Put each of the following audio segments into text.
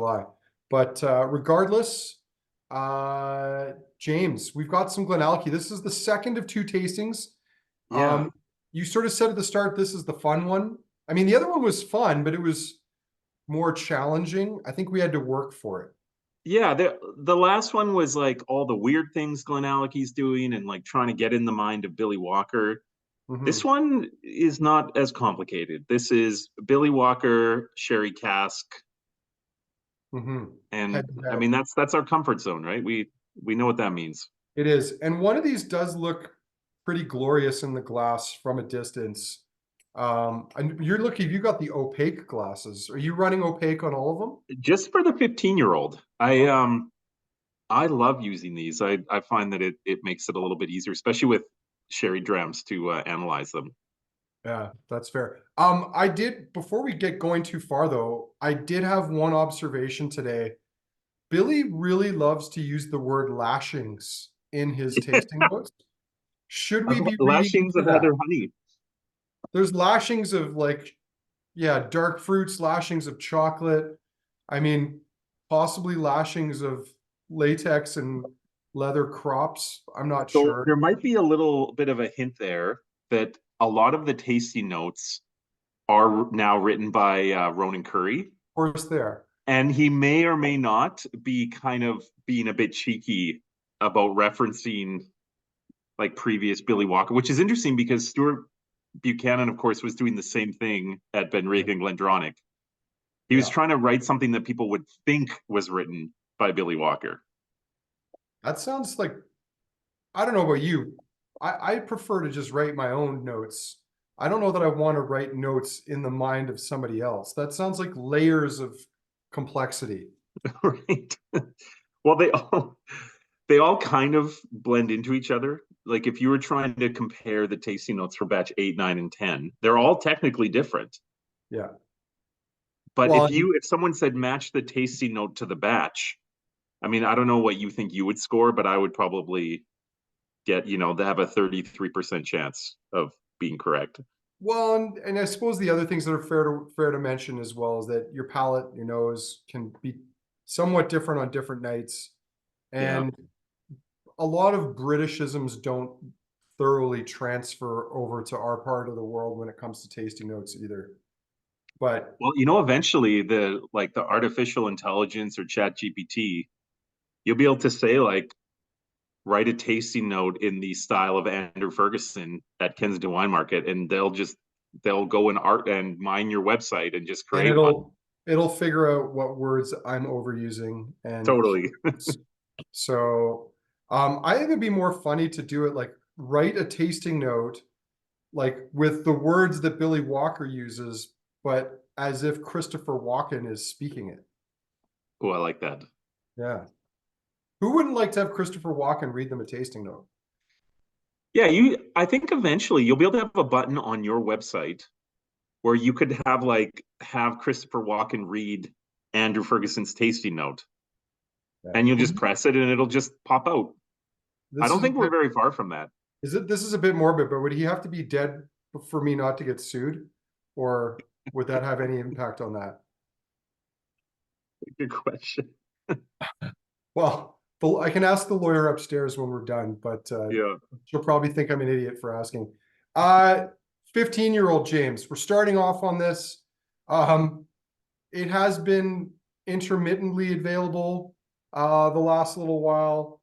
July. But regardless, James, we've got some GlenAllachie. This is the second of two tastings. Yeah. You sort of said at the start, this is the fun one. I mean, the other one was fun, but it was more challenging. I think we had to work for it. Yeah, the last one was like all the weird things GlenAllachie's doing and like trying to get in the mind of Billy Walker. This Hmm. one is not as complicated. This is Billy Walker, Sherry Cask, Hmm. and Head to I head. mean that's our comfort zone, right? We know what that means. It is. And one of these does look pretty glorious in the glass from a distance. And you're lucky you got the opaque glasses. Are you running opaque on all of them? Just for the 15-year-old, I love using these. I find that it makes it a little bit easier, especially with sherry drams to analyze them. Yeah, that's fair. I did, before we get going too far though, I did have one observation today. Billy really loves to use the word lashings in his tasting notes. Should we be reading Lashings into of that? Heather Honey. There's lashings of like, yeah, dark fruits, lashings of chocolate. I mean, possibly lashings of latex and leather crops. I'm not So sure. there might be a little bit of a hint there that a lot of the tasty notes are now written by Ronan Curry, Of course, there. and he may or may not be kind of being a bit cheeky about referencing like previous Billy Walker, which is interesting because Stuart Buchanan, of course, was doing the same thing at Benriach and Glendronach. He was Yeah, trying to write something that people would think was written by Billy Walker. that sounds like, I don't know about you. I prefer to just write my own notes. I don't know that I want to write notes in the mind of somebody else. That sounds like layers of complexity. Right. Well, they all kind of blend into each other. Like if you were trying to compare the tasting notes for batch 8, 9, and 10, they're all technically different. Yeah. But Well, if someone said match the tasting note to the batch, I mean, I don't know what you think you would score, but I would probably get, they have a 33% chance of being correct. well, and I suppose the other things that are fair to mention as well is that your palate, your nose can be somewhat different on different nights, Yeah. and a lot of Britishisms don't thoroughly transfer over to our part of the world when it comes to tasting notes either. But Well, eventually the artificial intelligence or chat GPT, you'll be able to say like write a tasting note in the style of Andrew Ferguson at Kensington Wine Market, and they'll go and art and mine your website and just and create one. it'll figure out what words I'm overusing and Totally. keywords. So I think it'd be more funny to do it like write a tasting note like with the words that Billy Walker uses, but as if Christopher Walken is speaking it. Oh, I like that. Yeah. Who wouldn't like to have Christopher Walken read them a tasting note? Yeah, I think eventually you'll be able to have a button on your website where you could have Christopher Walken read Andrew Ferguson's tasting note, Yeah. and you'll just press it and it'll just pop out. I This don't is a think we're bit, very far from that. this is a bit morbid, but would he have to be dead for me not to get sued? Or would that have any impact on that? Good question. Well, I can ask the lawyer upstairs when we're done, but Yeah. she'll probably think I'm an idiot for asking. Uh, 15-year-old James, we're starting off on this. Um, it has been intermittently available the last little while.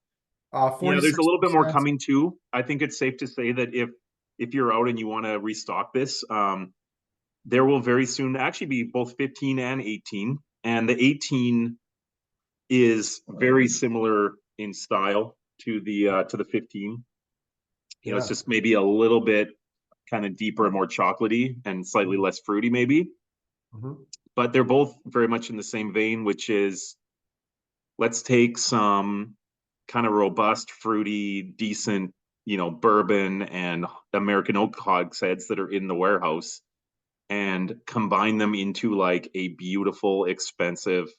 Yeah, there's a little bit more 46%. coming too. I think it's safe to say that if you're out and you want to restock this, there will very soon actually be both 15 and 18. And the 18 is very similar in style to the 15. It's Yeah. just maybe a little bit kind of deeper and more chocolatey and slightly less fruity, maybe. Mhm. But they're both very much in the same vein, which is let's take some kind of robust, fruity, decent, bourbon and American oak hogsheads that are in the warehouse and combine them into like a beautiful, expensive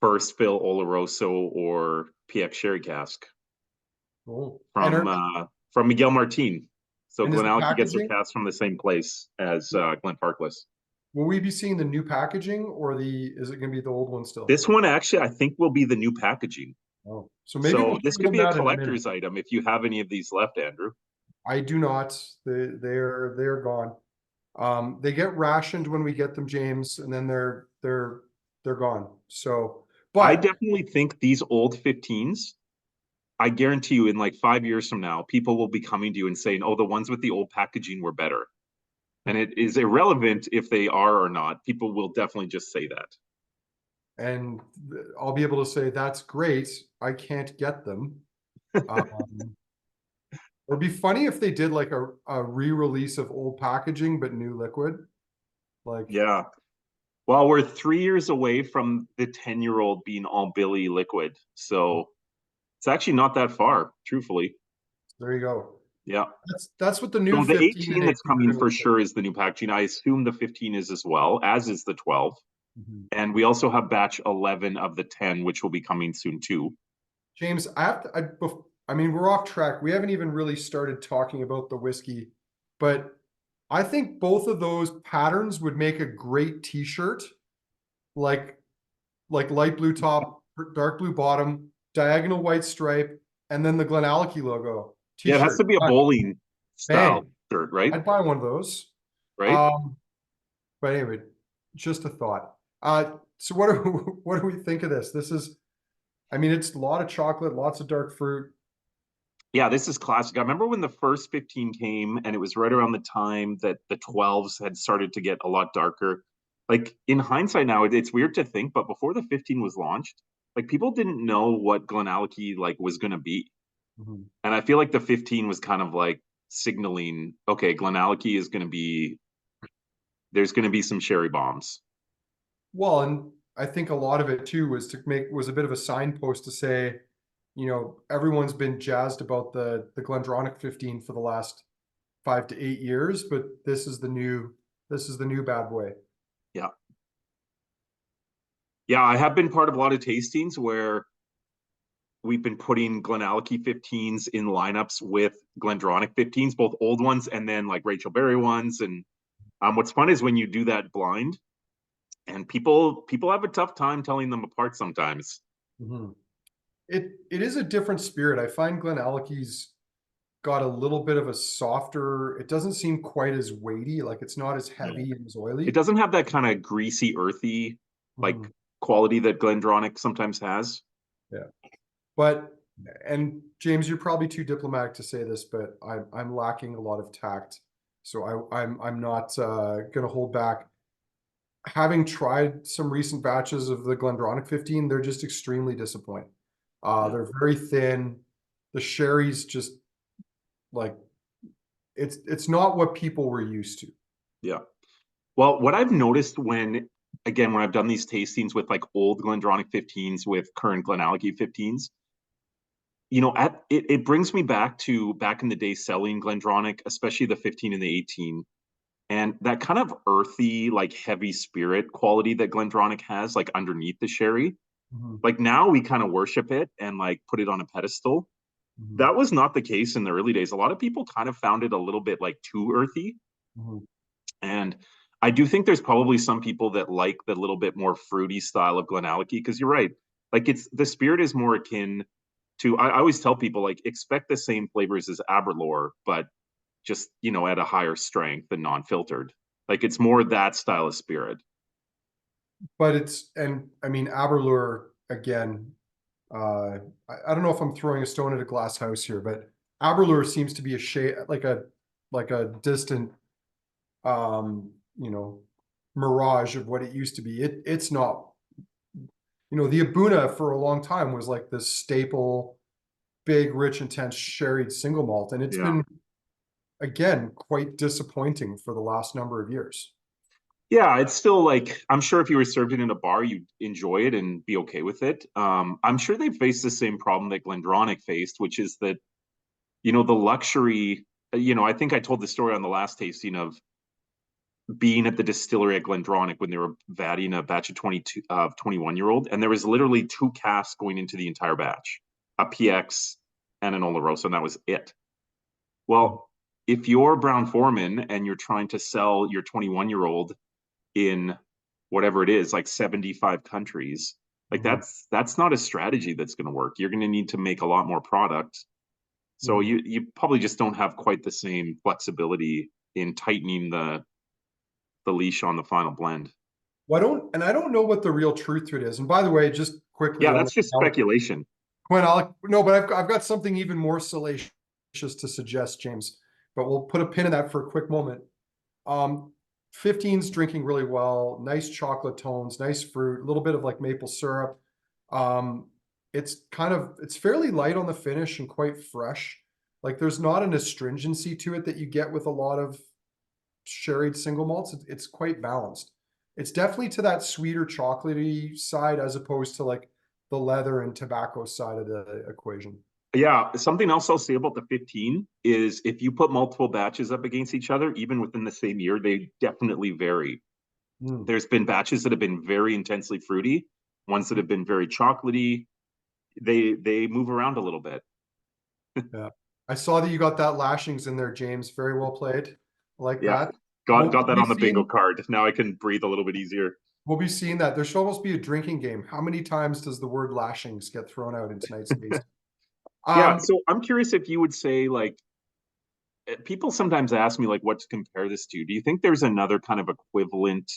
first fill Oloroso or PX sherry cask Cool. from Miguel Martin. So And is the GlenAllachie gets their packaging cask from the same place as Glenfarclas. Will we be seeing the new packaging or is it going to be the old one still? This one actually, I think, will be the new packaging. Oh, so maybe we'll So show this could them be a that in a minute. collector's item if you have any of these left, Andrew. I do not. They're gone. They get rationed when we get them, James, and then they're gone. So, I but definitely think these old 15s, I guarantee you in like 5 years from now, people will be coming to you and saying, oh, the ones with the old packaging were better. And it is irrelevant if they are or not. People will definitely just say that. and I'll be able to say that's great. I can't get them. Um, it'd be funny if they did like a re-release of old packaging but new liquid. Like, Yeah. Well, we're 3 years away from the 10-year-old being all Billy liquid. So it's actually not that far, truthfully. there you go. Yeah. That's what the new So the 15 and 18 that's 18 are coming going to for look like. sure is the new packaging. I assume the 15 is as well, as is the 12. Mhm. And we also have batch 11 of the 10, which will be coming soon too. James, I mean, we're off track. We haven't even really started talking about the whiskey, but I think both of those patterns would make a great t-shirt, like light blue top, dark blue bottom, diagonal white stripe, and then the GlenAllachie logo Yeah, it has to t-shirt. be a bowling style Bang. shirt, right? I'd buy one of those. Right? Um, but anyway, just a thought. So what do what do we think of this? This is, I mean, it's a lot of chocolate, lots of dark fruit. Yeah, this is classic. I remember when the first 15 came, and it was right around the time that the 12s had started to get a lot darker. Like in hindsight now, it's weird to think, but before the 15 was launched, like people didn't know what GlenAllachie like was going to be. Mhm. And I feel like the 15 was kind of like signaling, okay, GlenAllachie is going to be, there's going to be some sherry bombs. Well, and I think a lot of it too was a bit of a signpost to say, everyone's been jazzed about the Glendronach 15 for the last 5 to 8 years, but this is the new bad boy. Yeah. Yeah, I have been part of a lot of tastings where we've been putting GlenAllachie 15s in lineups with Glendronach 15s, both old ones and then like Rachel Berry ones. And what's fun is when you do that blind, and people have a tough time telling them apart sometimes. Mhm. It is a different spirit. I find GlenAllachie's got a little bit of a softer. It doesn't seem quite as weighty. Like it's not as No, heavy and as it oily. doesn't have that kind of greasy, earthy like Mhm. quality that Glendronach sometimes has. Yeah. But and James, you're probably too diplomatic to say this, but I'm lacking a lot of tact. So I'm not gonna hold back. Having tried some recent batches of the Glendronach 15, they're just extremely disappointing. Yeah. They're very thin. The sherry's just like it's not what people were used to. Yeah. Well, what I've noticed when I've done these tastings with like old Glendronach 15s with current GlenAllachie 15s, it brings me back to back in the day selling Glendronach, especially the 15 and the 18, and that kind of earthy, like heavy spirit quality that Glendronach has, like underneath the sherry. Mhm, Like now we kind of worship it and like put it on a pedestal. mhm, That was not the case in the early days. A lot of people kind of found it a little bit like too earthy. mhm. And I do think there's probably some people that like the little bit more fruity style of GlenAllachie because you're right. Like it's the spirit is more akin to I always tell people like expect the same flavors as Aberlour, but just at a higher strength and non-filtered. Like it's more that style of spirit. But and I mean, Aberlour again. I don't know if I'm throwing a stone at a glass house here, but Aberlour seems to be a shade like a distant um, you know, mirage of what it used to be. It's not. The Abuna for a long time was like this staple, big, rich, intense sherried single malt, and it's Yeah. been again quite disappointing for the last number of years. Yeah, it's still like I'm sure if you were served it in a bar, you'd enjoy it and be okay with it. I'm sure they faced the same problem that Glendronach faced, which is that the luxury. I think I told the story on the last tasting of being at the distillery at Glendronach when they were vatting a batch of 22 of 21-year-old, and there was literally two casks going into the entire batch, a PX and an Oloroso, and that was it. Well, if you're Brown Foreman and you're trying to sell your 21-year-old in whatever it is, like 75 countries. Like Mhm. that's not a strategy that's going to work. You're going to need to make a lot more product. So Mhm. you probably just don't have quite the same flexibility in tightening the leash on the final blend. I don't know what the real truth to it is. And by the way, just quickly Yeah, on that's just speculation. No, but I've got something even more salacious to suggest, James. But we'll put a pin in that for a quick moment. Um, 15's drinking really well, nice chocolate tones, nice fruit, a little bit of like maple syrup. Um, it's fairly light on the finish and quite fresh. Like there's not an astringency to it that you get with a lot of sherried single malts. It's quite balanced. It's definitely to that sweeter chocolatey side as opposed to like the leather and tobacco side of the equation. Yeah, something else I'll say about the 15 is if you put multiple batches up against each other, even within the same year, they definitely vary. Mm. There's been batches that have been very intensely fruity, ones that have been very chocolatey. They move around a little bit. Yeah. I saw that you got that lashings in there, James. Very well played. I like Yeah, that. got We'll that be on the bingo seeing card. Now I can breathe a little bit easier. we'll be seeing that. There should almost be a drinking game. How many times does the word lashings get thrown out in tonight's tasting? Yeah, Um, so I'm curious if you would say like people sometimes ask me like what to compare this to. Do you think there's another kind of equivalent?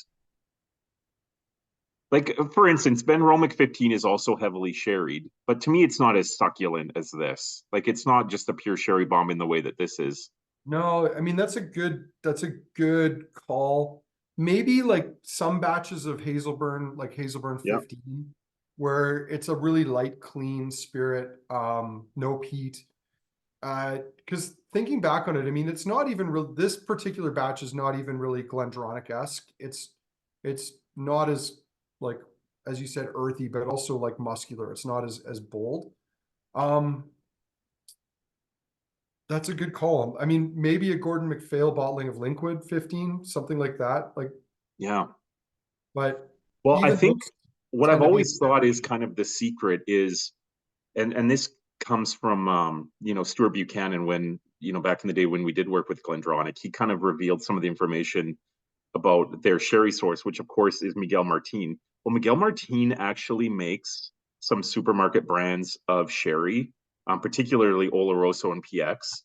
Like for instance, Ben Romick 15 is also heavily sherried, but to me it's not as succulent as this. Like it's not just a pure sherry bomb in the way that this is. no, I mean that's a good call. Maybe like some batches of Hazelburn, like Hazelburn Yeah. 15, where it's a really light, clean spirit, no peat. Because thinking back on it, I mean, it's not even real. This particular batch is not even really Glendronach-esque. It's not as like as you said, earthy, but also like muscular. It's not as bold. Um, that's a good call. I mean, maybe a Gordon MacPhail bottling of Linkwood 15, something like that. Like, Yeah. but Well, I even think those what I've tend to be a always bit thought is risky. kind of the secret is, and this comes from Stuart Buchanan when back in the day when we did work with Glendronach, he kind of revealed some of the information about their sherry source, which of course is Miguel Martin. Well, Miguel Martin actually makes some supermarket brands of sherry, particularly Oloroso and PX,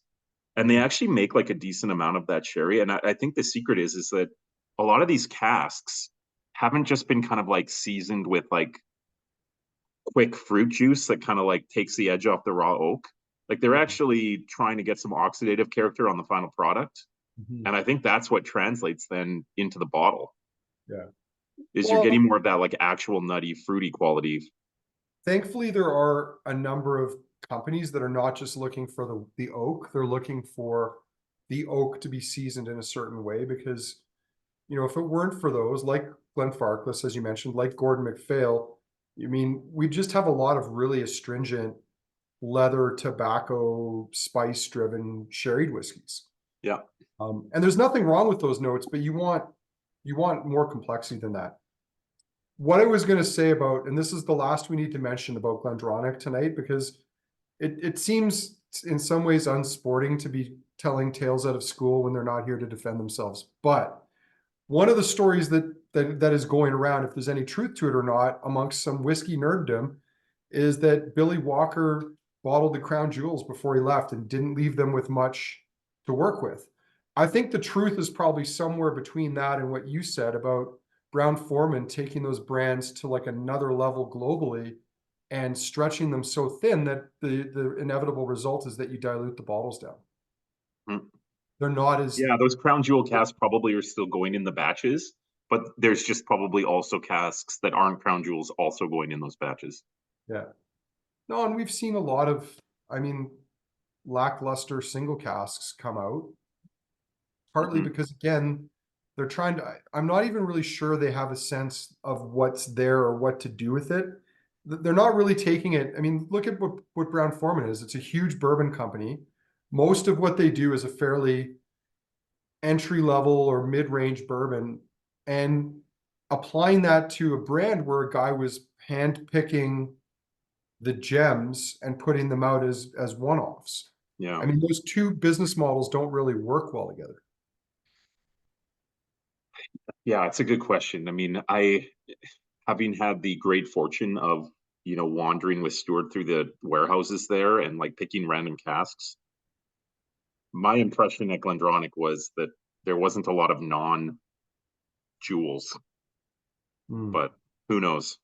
and they Mhm. actually make like a decent amount of that sherry. And I think the secret is that a lot of these casks haven't just been kind of like seasoned with like quick fruit juice that kind of like takes the edge off the raw oak. Like they're Mhm. actually trying to get some oxidative character on the final product. Mhm. And I think that's what translates then into the bottle Yeah. is you're Well, getting more of that like actual nutty fruity quality. thankfully, there are a number of companies that are not just looking for the oak, they're looking for the oak to be seasoned in a certain way because, if it weren't for those, like Glenfarclas, as you mentioned, like Gordon MacPhail, I mean, we just have a lot of really astringent leather, tobacco, spice-driven sherried whiskeys. Yeah. And there's nothing wrong with those notes, but you want more complexity than that. What I was going to say about, and this is the last we need to mention about Glendronach tonight, because it seems in some ways unsporting to be telling tales out of school when they're not here to defend themselves. But one of the stories that is going around, if there's any truth to it or not, amongst some whiskey nerddom, is that Billy Walker bottled the Crown Jewels before he left and didn't leave them with much to work with. I think the truth is probably somewhere between that and what you said about Brown-Forman taking those brands to like another level globally and stretching them so thin that the inevitable result is that you dilute the bottles down. Mm. They're not as Yeah, those crown jewel casks probably are still going in the batches, but there's just probably also casks that aren't crown jewels also going in those batches. yeah. No, and we've seen a lot of, I mean, lackluster single casks come out, partly Mhm. because again, they're trying to, I'm not even really sure they have a sense of what's there or what to do with it. They're not really taking it. I mean, look at what Brown-Forman is. It's a huge bourbon company. Most of what they do is a fairly entry level or mid range bourbon, and applying that to a brand where a guy was hand picking the gems and putting them out as one offs. Yeah. I mean, those two business models don't really work well together. Yeah, it's a good question. I mean, having had the great fortune of, wandering with Stuart through the warehouses there and like picking random casks, my impression at Glendronach was that there wasn't a lot of non-jewels, Hmm. but who knows?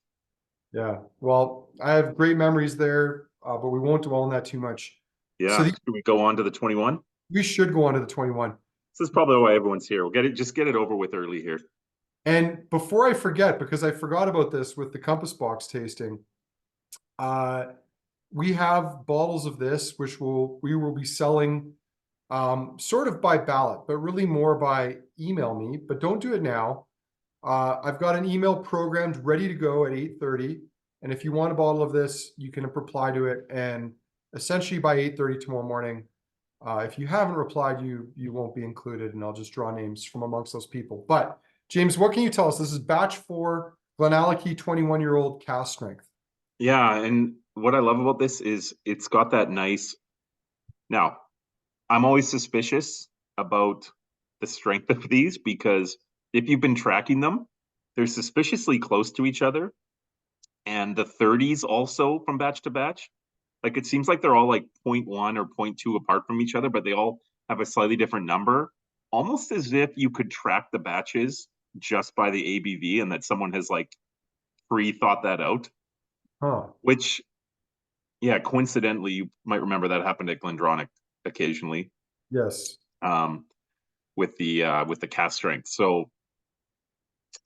Yeah. Well, I have great memories there, but we won't dwell on that too much. So Yeah. Should we go on to the 21? we should go on to the 21. This is probably why everyone's here. Just get it over with early here. And before I forget, because I forgot about this with the Compass Box tasting, uh, we have bottles of this, which we will be selling sort of by ballot, but really more by email me. But don't do it now. I've got an email programmed ready to go at 8:30. And if you want a bottle of this, you can reply to it. And essentially by 8:30 tomorrow morning, if you haven't replied, you won't be included, and I'll just draw names from amongst those people. But James, what can you tell us? This is batch 4, GlenAllachie 21-year-old cask strength. Yeah, and what I love about this is it's got that nice. Now, I'm always suspicious about the strength of these because if you've been tracking them, they're suspiciously close to each other. And the 30s also from batch to batch. Like it seems like they're all like 0.1 or 0.2 apart from each other, but they all have a slightly different number, almost as if you could track the batches just by the ABV and that someone has like pre-thought that out, Huh? which, yeah, coincidentally, you might remember that happened at Glendronach occasionally, Yes. um, with the cast strength. So,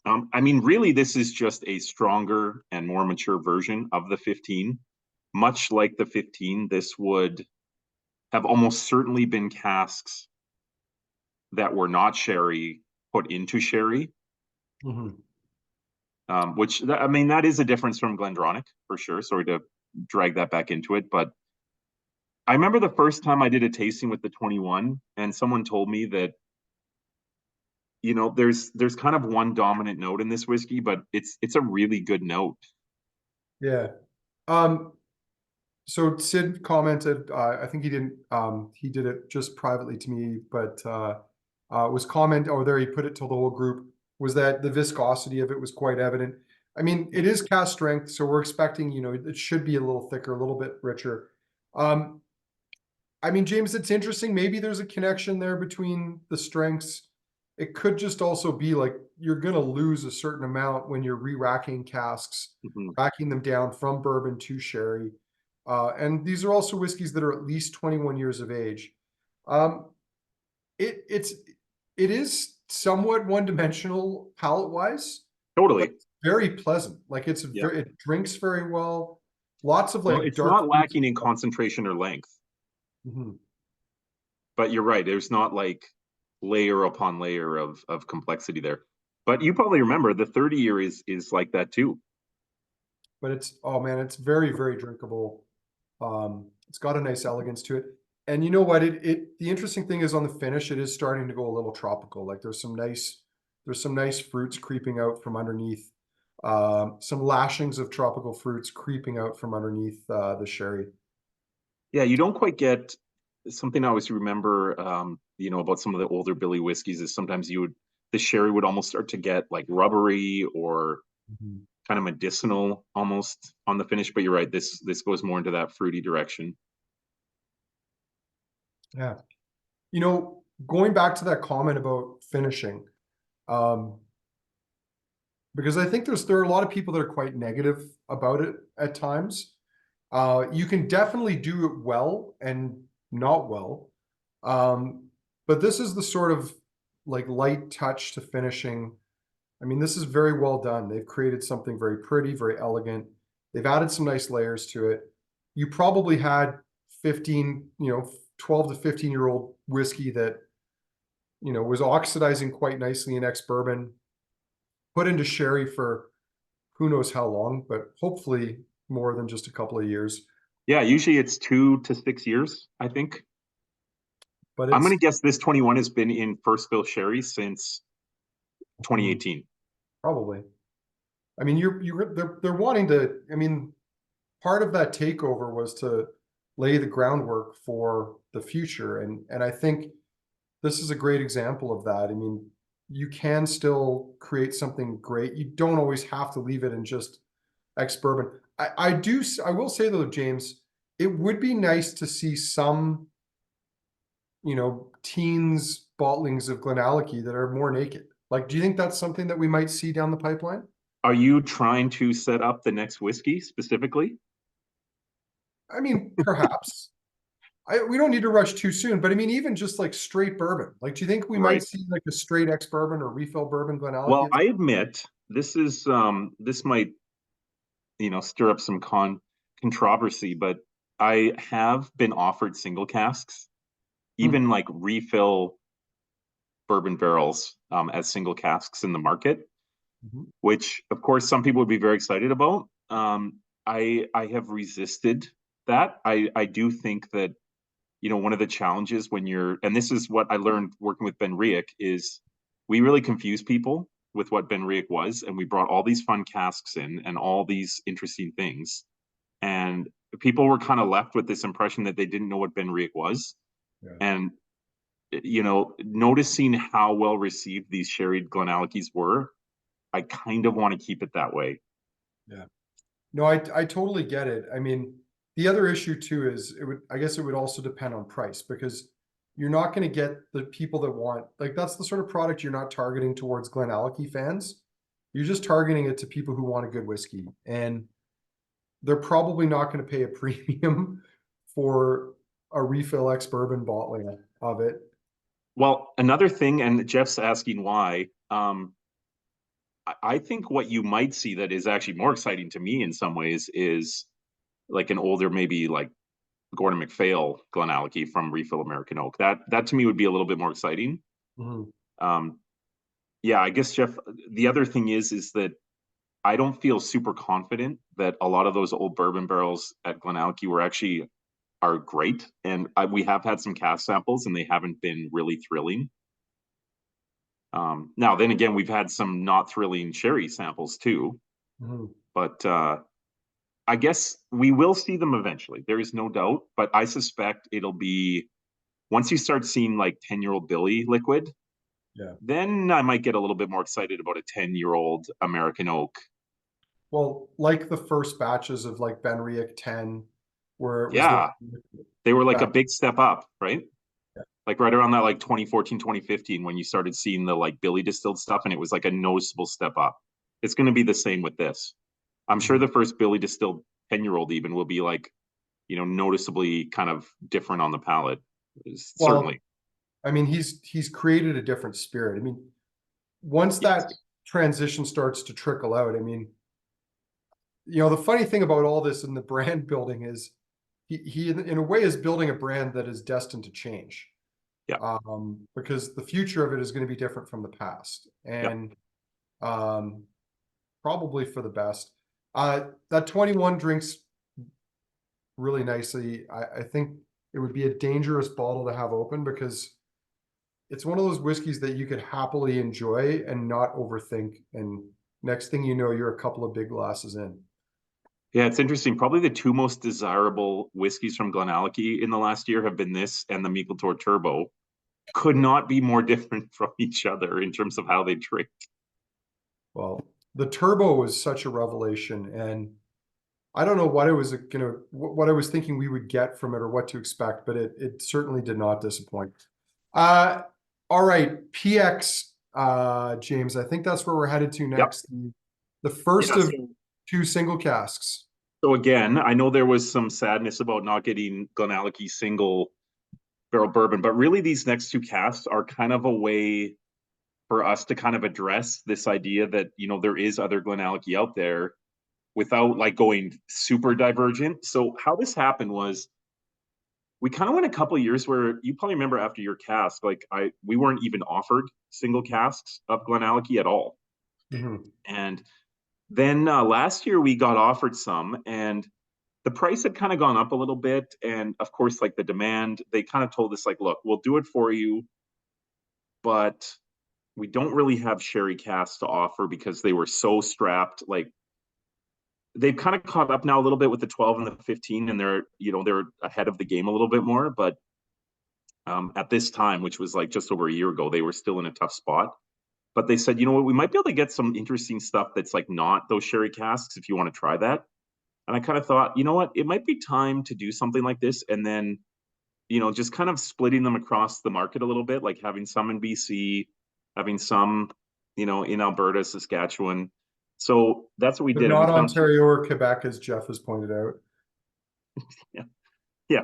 I mean, really, this is just a stronger and more mature version of the 15. Much like the 15, this would have almost certainly been casks that were not sherry put into sherry, Mhm. which I mean that is a difference from Glendronach for sure. Sorry to drag that back into it, but I remember the first time I did a tasting with the 21, and someone told me that there's kind of one dominant note in this whiskey, but it's a really good note. Yeah. Um, so Sid commented, I think he didn't, he did it just privately to me, but was comment, oh, there he put it to the whole group, was that the viscosity of it was quite evident. I mean, it is cast strength, so we're expecting, it should be a little thicker, a little bit richer. Um, I mean, James, it's interesting. Maybe there's a connection there between the strengths. It could just also be like you're going to lose a certain amount when you're re-racking casks, Mhm. racking them down from bourbon to sherry. And these are also whiskeys that are at least 21 years of age. Um, it it's it is somewhat one-dimensional palate-wise, but Totally. it's very pleasant. Like Yeah. it drinks very well. Lots of Well, like it's dark not fruits. lacking in concentration or length, Mhm. but you're right. There's not like layer upon layer of complexity there. But you probably remember the 30 year is like that too. But it's, oh man, it's very, very drinkable. It's got a nice elegance to it. And you know what? The interesting thing is on the finish, it is starting to go a little tropical. Like there's some nice fruits creeping out from underneath. Some lashings of tropical fruits creeping out from underneath the sherry. Yeah, you don't quite get something I always remember, about some of the older Billy whiskeys is sometimes the sherry would almost start to get like rubbery or Mhm. kind of medicinal almost on the finish. But you're right, this goes more into that fruity direction. Yeah. Going back to that comment about finishing, um, because I think there are a lot of people that are quite negative about it at times. You can definitely do it well and not well. But this is the sort of like light touch to finishing. I mean, this is very well done. They've created something very pretty, very elegant. They've added some nice layers to it. You probably had 15, 12 to 15-year-old whiskey that, was oxidizing quite nicely in ex-bourbon, put into sherry for who knows how long, but hopefully more than just a couple of years. Yeah, usually it's 2 to 6 years, I think. But I'm gonna it's guess this 21 has been in first fill sherry since mm, 2018. probably. I mean, they're wanting to. I mean, part of that takeover was to lay the groundwork for the future, and I think this is a great example of that. I mean, you can still create something great. You don't always have to leave it in just ex bourbon. I will say though, James, it would be nice to see some, teens bottlings of GlenAllachie that are more naked. Like, do you think that's something that we might see down the pipeline? Are you trying to set up the next whiskey specifically? I mean, perhaps. We don't need to rush too soon, but I mean, even just like straight bourbon. Like, do you think we might Right. see like a straight ex bourbon or refill bourbon GlenAllachie? Well, I admit this might, stir up some controversy, but I have been offered single casks, Hmm. even like refill bourbon barrels as single casks in the market, Mhm. which of course some people would be very excited about. I have resisted that. I do think that one of the challenges when you're, and this is what I learned working with Ben Riach, is we really confuse people with what Ben Riach was, and we brought all these fun casks in and all these interesting things, and people were kind of left with this impression that they didn't know what Ben Riach was, Yeah. and noticing how well received these sherried GlenAllachies were, I kind of want to keep it that way. Yeah. No, I totally get it. I mean, the other issue too is I guess it would also depend on price because you're not going to get the people that want, like, that's the sort of product you're not targeting towards GlenAllachie fans. You're just targeting it to people who want a good whiskey. And they're probably not going to pay a premium for a refill ex bourbon bottling of it. Well, another thing, and Jeff's asking why. I think what you might see that is actually more exciting to me in some ways is like an older, maybe like Gordon MacPhail GlenAllachie from Refill American Oak. That to me would be a little bit more exciting. Mhm. Um, yeah, I guess Jeff. The other thing is that I don't feel super confident that a lot of those old bourbon barrels at GlenAllachie were actually are great, and we have had some cast samples, and they haven't been really thrilling. Now, then again, we've had some not thrilling sherry samples too, Mhm. but I guess we will see them eventually. There is no doubt, but I suspect it'll be once you start seeing like 10-year-old Billy liquid, Yeah. then I might get a little bit more excited about a 10-year-old American Oak. Well, like the first batches of like Ben Riach 10, where it was the Yeah, they were like a batch. big step up, right? Yeah. Like right around that like 2014, 2015 when you started seeing the like Billy distilled stuff and it was like a noticeable step up. It's going to be the same with this. I'm sure Mhm. the first Billy distilled 10-year-old even will be like, noticeably kind of different on the palate. Well, Certainly. I mean, he's created a different spirit. I mean, once Yes. that transition starts to trickle out, I mean, the funny thing about all this in the brand building is he in a way is building a brand that is destined to change. Yeah. Because the future of it is going to be different from the past, Yeah. and um, probably for the best. That 21 drinks really nicely. I think it would be a dangerous bottle to have open because it's one of those whiskeys that you could happily enjoy and not overthink. And next thing you know, you're a couple of big glasses in. Yeah, it's interesting. Probably the two most desirable whiskeys from GlenAllachie in the last year have been this and the Mikeltor Turbo. Could not be more different from each other in terms of how they drink. Well, the turbo was such a revelation, and I don't know what I was what I was thinking we would get from it or what to expect, but it certainly did not disappoint. Uh, all right, PX, James. I think that's where we're headed to Yep. next. The first Yeah. of two single casks. So again, I know there was some sadness about not getting GlenAllachie single barrel bourbon, but really these next two casts are kind of a way for us to kind of address this idea that there is other GlenAllachie out there without like going super divergent. So how this happened was we kind of went a couple of years where you probably remember after your cask, like we weren't even offered single casks of GlenAllachie at all. Mhm. And then last year we got offered some, and the price had kind of gone up a little bit. And of course, like the demand, they kind of told us like, look, we'll do it for you, but we don't really have sherry casks to offer because they were so strapped. Like they've kind of caught up now a little bit with the 12 and the 15, and they're ahead of the game a little bit more. But at this time, which was like just over a year ago, they were still in a tough spot. but they said, you know what, we might be able to get some interesting stuff that's like not those sherry casks if you want to try that. And I kind of thought, you know what, it might be time to do something like this, and then just kind of splitting them across the market a little bit, like having some in BC, having some, in Alberta, Saskatchewan. So that's what we But did, and we not found two. Ontario or Quebec, as Jeff has pointed out. Yeah, yeah.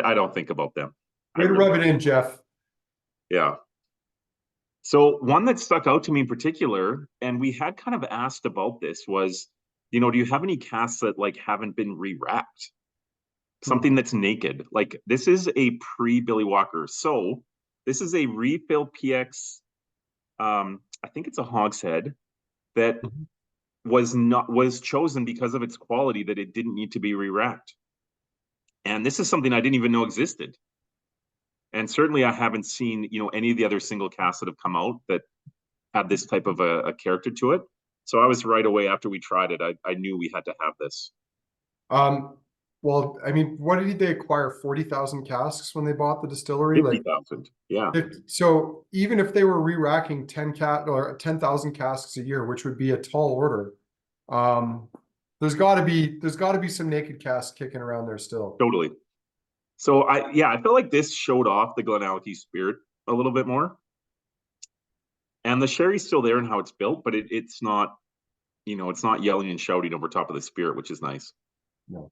I don't think about them. I Way to really rub it don't. in, Jeff. Yeah. So one that stuck out to me in particular, and we had kind of asked about this, was, do you have any casts that like haven't been re-racked? Hmm. Something that's naked. Like this is a pre-Billy Walker. So this is a refill PX. I think it's a hogshead that Mhm. was chosen because of its quality, that it didn't need to be re-racked. And this is something I didn't even know existed. And certainly I haven't seen, any of the other single casts that have come out that had this type of a character to it. So I was right away after we tried it. I knew we had to have this. Um, well, I mean, what did they acquire? 40,000 casks when they bought the distillery? Like, 50,000. Yeah. so even if they were re-racking 10,000 casks a year, which would be a tall order, um, there's got to be some naked casks kicking around there still. Totally. So I felt like this showed off the GlenAllachie spirit a little bit more. And the sherry's still there in how it's built, but it's not, it's not yelling and shouting over top of the spirit, which is nice. No.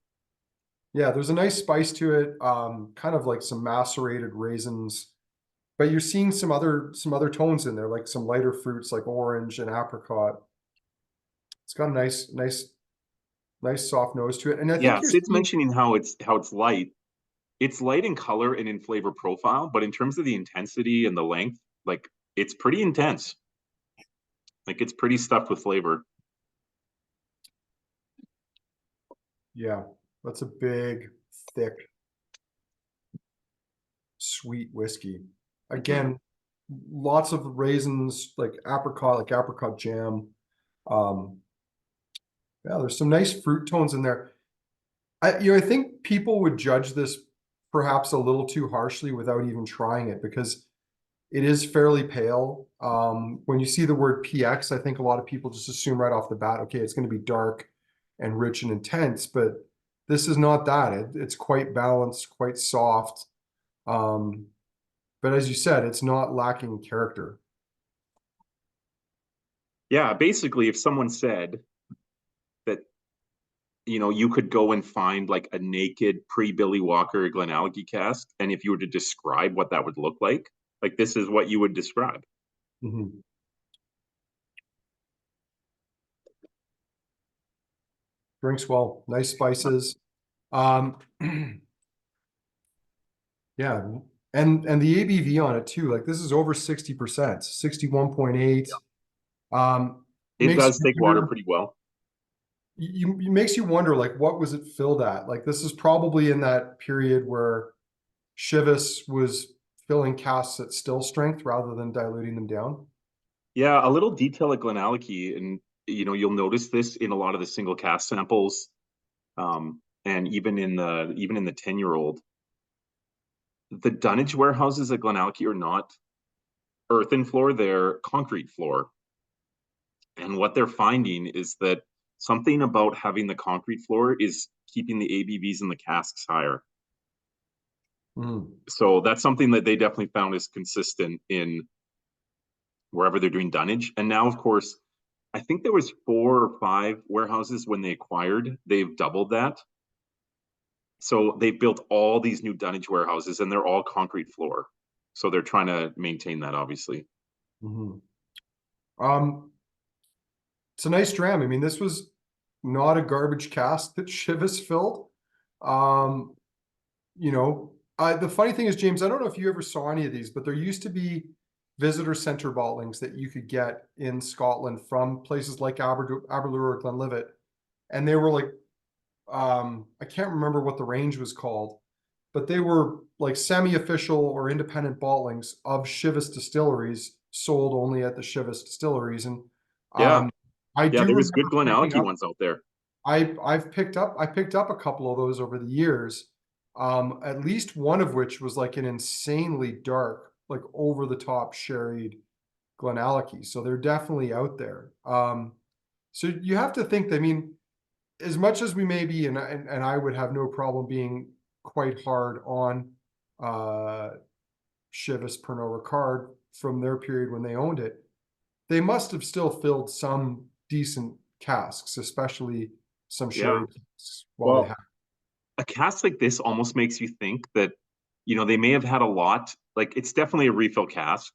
Yeah, there's a nice spice to it, kind of like some macerated raisins, but you're seeing some other tones in there, like some lighter fruits like orange and apricot. It's got a nice soft nose to it. And I think Yeah, you're Sid's seeing, mentioning how it's light. It's light in color and in flavor profile, but in terms of the intensity and the length, like it's pretty intense. Like it's pretty stuffed with flavor. yeah, that's a big, thick, sweet whiskey. Mhm. Again, lots of raisins, like apricot jam. Um, yeah, there's some nice fruit tones in there. I think people would judge this perhaps a little too harshly without even trying it because it is fairly pale. When you see the word PX, I think a lot of people just assume right off the bat, okay, it's going to be dark and rich and intense, but this is not that. It's quite balanced, quite soft. Um, but as you said, it's not lacking character. Yeah, basically, if someone said that, you could go and find like a naked pre-Billy Walker GlenAllachie cask, and if you were to describe what that would look like this is what you would describe. Mhm. Drinks well, nice spices. Um, yeah, and the ABV on it too, like this is over 60%, 61.8. Um, It makes does you take water wonder, pretty well. you makes you wonder, like, what was it filled at? Like, this is probably in that period where Chivas was filling casks at still strength rather than diluting them down. Yeah, a little detail at GlenAllachie, and you'll notice this in a lot of the single cask samples, and even in the 10-year-old. The dunnage warehouses at GlenAllachie are not earthen floor, they're concrete floor. And what they're finding is that something about having the concrete floor is keeping the ABVs in the casks higher. Mm. So that's something that they definitely found is consistent in wherever they're doing dunnage. And now, of course, I think there was 4 or 5 warehouses when they acquired. They've doubled that. So they've built all these new dunnage warehouses, and they're all concrete floor. So they're trying to maintain that, obviously. Mhm. Um, it's a nice dram. I mean, this was not a garbage cask that Chivas filled. Um, the funny thing is, James, I don't know if you ever saw any of these, but there used to be visitor center bottlings that you could get in Scotland from places like Aberlour or Glenlivet, and they were like, I can't remember what the range was called, but they were like semi-official or independent bottlings of Chivas distilleries sold only at the Chivas distilleries. And Yeah. I Yeah, do there was remember good picking GlenAllachie up, ones out there. I picked up a couple of those over the years. At least one of which was like an insanely dark, like over the top sherried. GlenAllachie. So they're definitely out there. So you have to think that, I mean, as much as we may be, and I would have no problem being quite hard on Chivas Pernod Ricard from their period when they owned it, they must have still filled some decent casks, especially some Yeah. sherry casks while they Well, had. a cast like this almost makes you think that, they may have had a lot, like it's definitely a refill cask,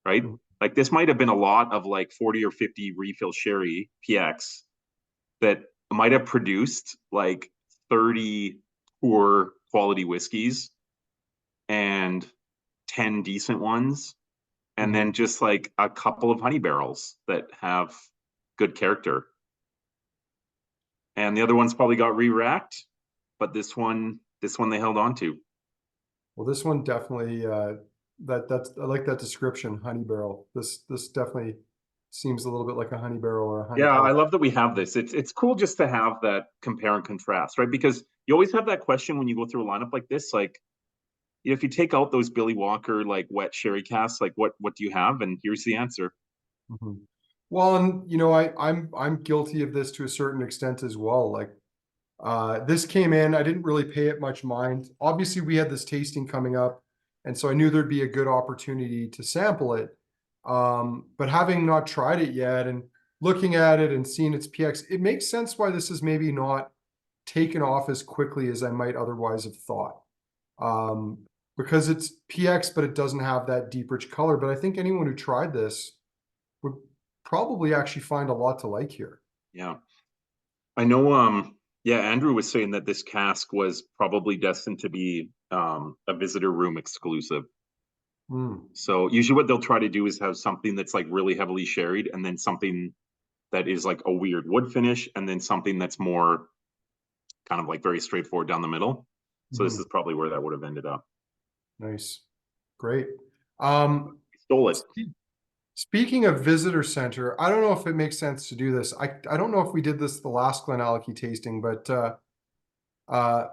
right? Mhm. Like this might have been a lot of like 40 or 50 refill sherry PX that might have produced like 30 poor quality whiskeys and 10 decent ones, and then Mhm. just like a couple of honey barrels that have good character. And the other ones probably got re-racked, but this one they held on to. Well, this one definitely that's I like that description, honey barrel. This definitely seems a little bit like a honey barrel or a honey Yeah, I or love that we have this. It's cool just to have that compare and contrast, right? Because you always have that question when you go through a lineup like this, like if you take out those Billy Walker like wet sherry casks, like what do you have? And here's the answer. Mhm. Well, and I'm guilty of this to a certain extent as well. Like this came in, I didn't really pay it much mind. Obviously, we had this tasting coming up, and so I knew there'd be a good opportunity to sample it. But having not tried it yet and looking at it and seeing its PX, it makes sense why this is maybe not taken off as quickly as I might otherwise have thought. Um, because it's PX, but it doesn't have that deep, rich color. But I think anyone who tried this would probably actually find a lot to like here. Yeah. I know yeah, Andrew was saying that this cask was probably destined to be a visitor room exclusive. Mm. So usually what they'll try to do is have something that's like really heavily sherried and then something that is like a weird wood finish and then something that's more kind of like very straightforward down the middle. So this is Mhm. probably where that would have ended up. Nice. Great. Um, We stole it. Speaking of visitor center, I don't know if it makes sense to do this. I don't know if we did this the last GlenAllachie tasting, but uh,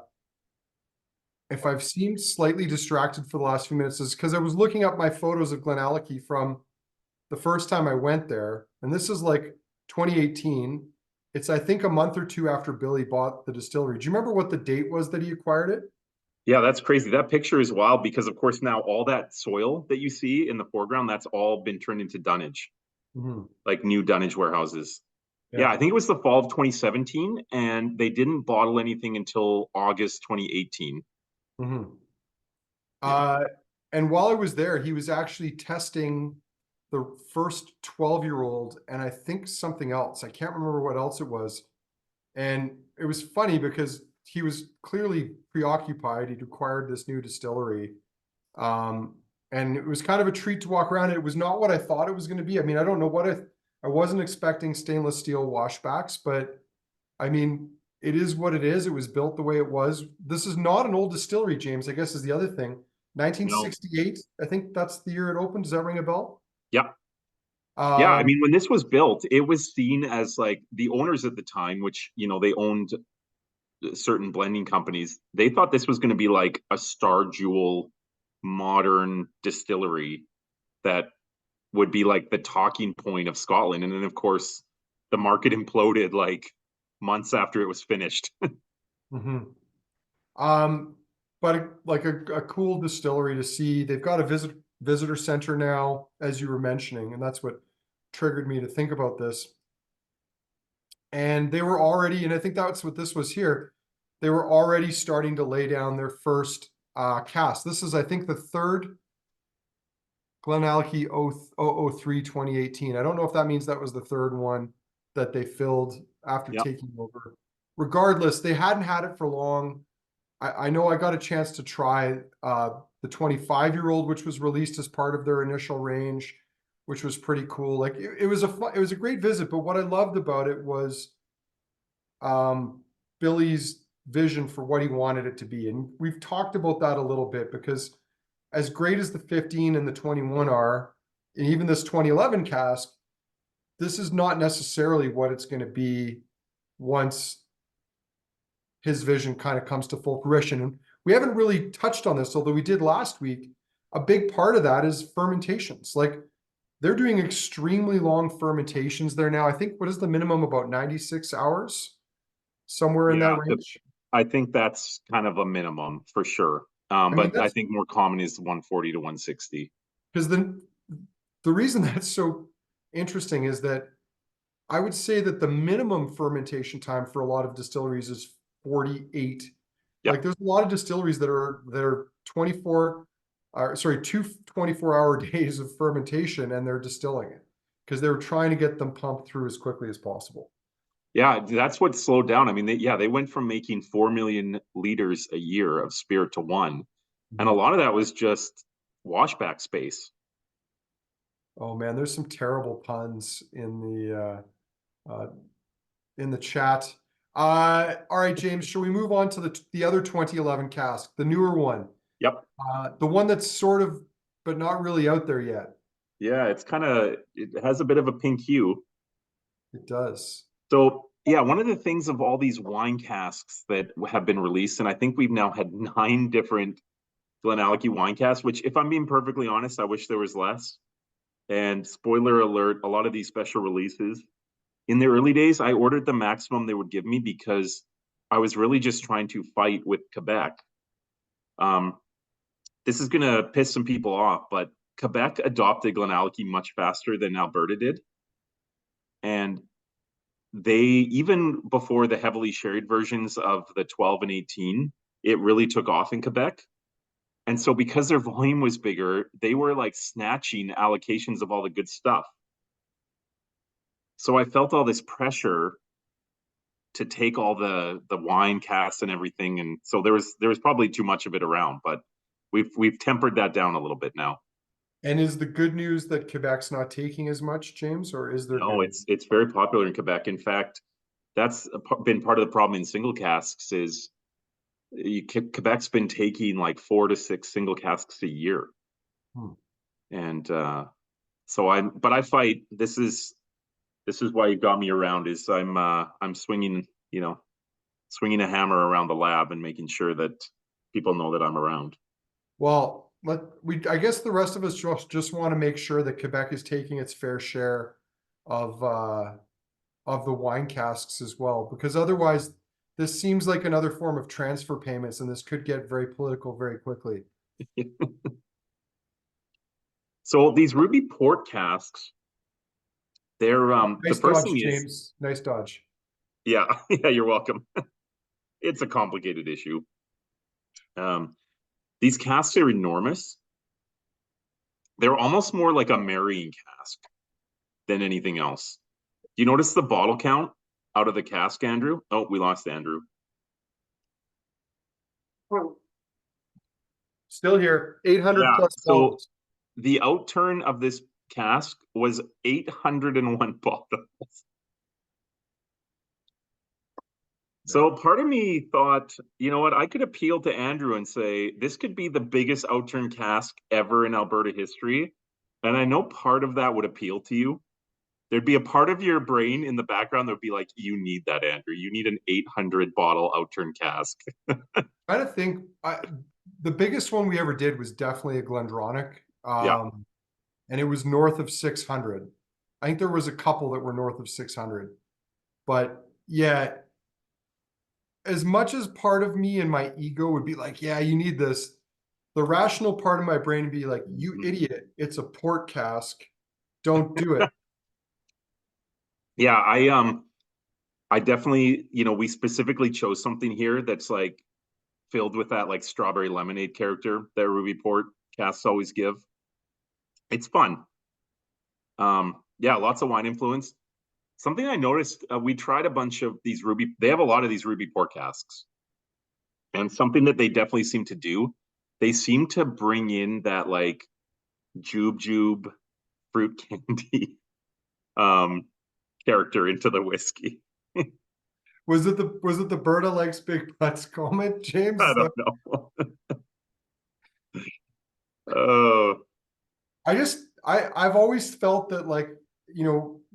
if I've seemed slightly distracted for the last few minutes, is because I was looking up my photos of GlenAllachie from the first time I went there, and this is like 2018. It's I think a month or two after Billy bought the distillery. Do you remember what the date was that he acquired it? Yeah, that's crazy. That picture is wild because of course now all that soil that you see in the foreground, that's all been turned into dunnage, Mhm. like new dunnage warehouses. Yeah, Yeah. I think it was the fall of 2017 and they didn't bottle anything until August 2018. Mhm. Yeah. Uh, and while I was there, he was actually testing the first 12-year-old and I think something else. I can't remember what else it was. And it was funny because he was clearly preoccupied. He'd acquired this new distillery. Um, and it was kind of a treat to walk around. It was not what I thought it was going to be. I mean, I don't know what I wasn't expecting stainless steel washbacks, but I mean, it is what it is. It was built the way it was. This is not an old distillery, James, I guess is the other thing. No. 1968, I think that's the year it opened. Does that ring a bell? Yeah. Yeah, I Um, mean when this was built, it was seen as like the owners at the time, which, they owned certain blending companies. They thought this was going to be like a star jewel modern distillery that would be like the talking point of Scotland. And then, of course, the market imploded like months after it was finished. mhm. Um, but like a cool distillery to see. They've got a visitor center now, as you were mentioning, and that's what triggered me to think about this. And they were already, and I think that's what this was here. They were already starting to lay down their first cast. This is, I think, the third GlenAllachie 003 2018. I don't know if that means that was the third one that they filled after Yep. taking over. Regardless, they hadn't had it for long. I know I got a chance to try the 25-year-old, which was released as part of their initial range, which was pretty cool. Like it was it was a great visit. But what I loved about it was Billy's vision for what he wanted it to be, and we've talked about that a little bit because as great as the 15 and the 21 are, and even this 2011 cask, this is not necessarily what it's going to be once his vision kind of comes to full fruition. And we haven't really touched on this, although we did last week. A big part of that is fermentations. Like they're doing extremely long fermentations there now. I think, what is the minimum, about 96 hours? Somewhere in that Yeah, range. I think that's kind of a minimum for sure. I mean, But I that's think more common is 140 to 160. because the reason that's so interesting is that I would say that the minimum fermentation time for a lot of distilleries is 48. Yeah. Like, there's a lot of distilleries that are 24, sorry, two 24-hour days of fermentation, and they're distilling it because they were trying to get them pumped through as quickly as possible. Yeah, that's what slowed down. I mean, they went from making 4 million liters a year of spirit to one. And a Mhm. lot of that was just washback space. Oh man, there's some terrible puns in the chat. All right, James, shall we move on to the other 2011 cask, the newer one, Yep. the one that's sort of, but not really out there yet? Yeah, it has a bit of a pink hue. It does. So, yeah, one of the things of all these wine casks that have been released, and I think we've now had 9 different GlenAllachie wine casks, which, if I'm being perfectly honest, I wish there was less. And spoiler alert, a lot of these special releases, in the early days, I ordered the maximum they would give me because I was really just trying to fight with Quebec. Um, this is going to piss some people off, but Quebec adopted GlenAllachie much faster than Alberta did. And they, even before the heavily sherried versions of the 12 and 18, it really took off in Quebec. And so because their volume was bigger, they were like snatching allocations of all the good stuff. So I felt all this pressure to take all the wine casks and everything, and so there was probably too much of it around, but we've tempered that down a little bit now. And is the good news that Quebec's not taking as much, James, or is there No, good news? it's very popular in Quebec. In fact, that's been part of the problem in single casks is Quebec's been taking like 4 to 6 single casks a year, Hmm. and so but I fight. This is why you got me around. Is I'm swinging, swinging a hammer around the lab and making sure that people know that I'm around. Well, I guess the rest of us just want to make sure that Quebec is taking its fair share of uh of the wine casks as well, because otherwise this seems like another form of transfer payments, and this could get very political very quickly. So these ruby port casks, they're the Nice first dodge, thing is, James. Nice dodge. yeah, yeah, you're welcome. It's a complicated issue. Um, these casks are enormous. They're almost more like a marrying cask than anything else. Do you notice the bottle count out of the cask, Andrew? Oh, we lost Andrew. Still here. 800 Yeah. plus So bottles. the outturn of this cask was 801 bottles. So part of me thought, you know what, I could appeal to Andrew and say this could be the biggest outturn cask ever in Alberta history. And I know part of that would appeal to you. There'd be a part of your brain in the background that would be like, you need that, Andrew. You need an 800 bottle outturn cask. I don't think the biggest one we ever did was definitely a Glendronach. Yeah. And it was north of 600. I think there was a couple that were north of 600. But yeah, as much as part of me and my ego would be like, yeah, you need this, the rational part of my brain would be like, you Mhm. idiot, it's a port cask. Don't do it. Yeah, I definitely, we specifically chose something here that's like filled with that like strawberry lemonade character that Ruby Port casks always give. It's fun. Yeah, lots of wine influence. Something I noticed, we tried a bunch of these Ruby, they have a lot of these Ruby Port casks. And something that they definitely seem to do, they seem to bring in that like jube fruit candy um character into the whiskey. Was it the Berta likes big butts comment, James? I don't know. Oh, I've always felt that, like,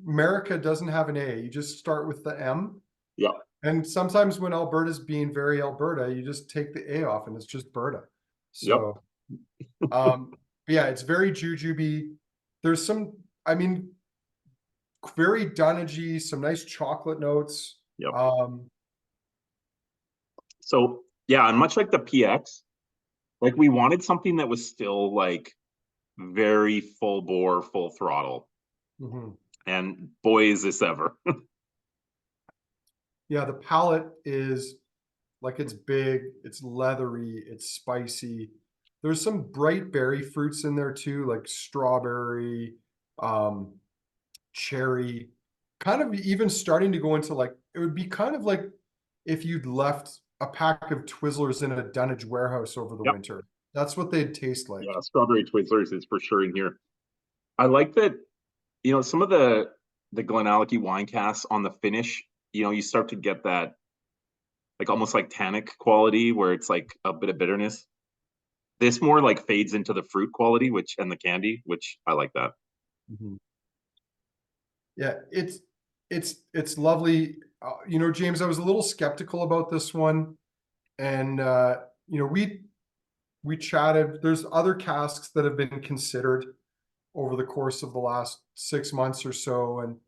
America doesn't have an A. You just start with the M. yeah, And sometimes when Alberta's being very Alberta, you just take the A off and it's just Berta. yep. So, um, yeah, it's very jujube. There's some, I mean, very dunnagey, some nice chocolate notes. Yep. So yeah, and much like the PX, like we wanted something that was still like very full bore, full throttle. Mhm. And boy, is this ever. Yeah, the palate is like it's big, it's leathery, it's spicy. There's some bright berry fruits in there too, like strawberry, um, cherry, kind of even starting to go into like it would be kind of like if you'd left a pack of Twizzlers in a dunnage warehouse over the Yep. winter. That's what they'd taste like. Yeah, strawberry Twizzlers is for sure in here. I like that, you know, some of the GlenAllachie wine casts on the finish, you know, you start to get that like almost like tannic quality where it's like a bit of bitterness. This more like fades into the fruit quality, which and the candy, which I like that. Mhm. Yeah, it's lovely. You know, James, I was a little skeptical about this one, and you know, we chatted. There's other casks that have been considered over the course of the last 6 months or so, and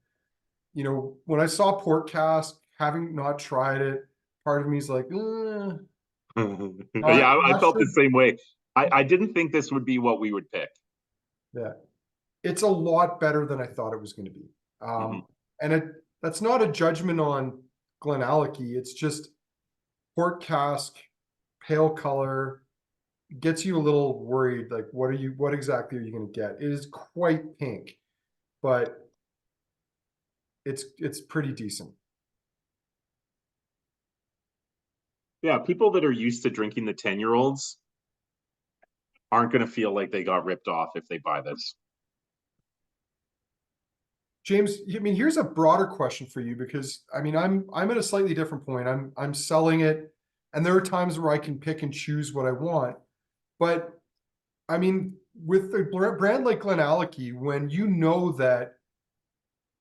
you know, when I saw port cask, having not tried it, part of me is like, Yeah, I not felt the sure. same way. I didn't think this would be what we would pick. Yeah, it's a lot better than I thought it was going to be. Mhm. And that's not a judgment on GlenAllachie. It's just port cask, pale color, gets you a little worried. Like, what exactly are you going to get? It is quite pink, but it's pretty decent. Yeah, people that are used to drinking the 10-year-olds aren't going to feel like they got ripped off if they buy this. James, I mean, here's a broader question for you because I mean, I'm at a slightly different point. I'm selling it, and there are times where I can pick and choose what I want. But I mean, with a brand like GlenAllachie, when you know that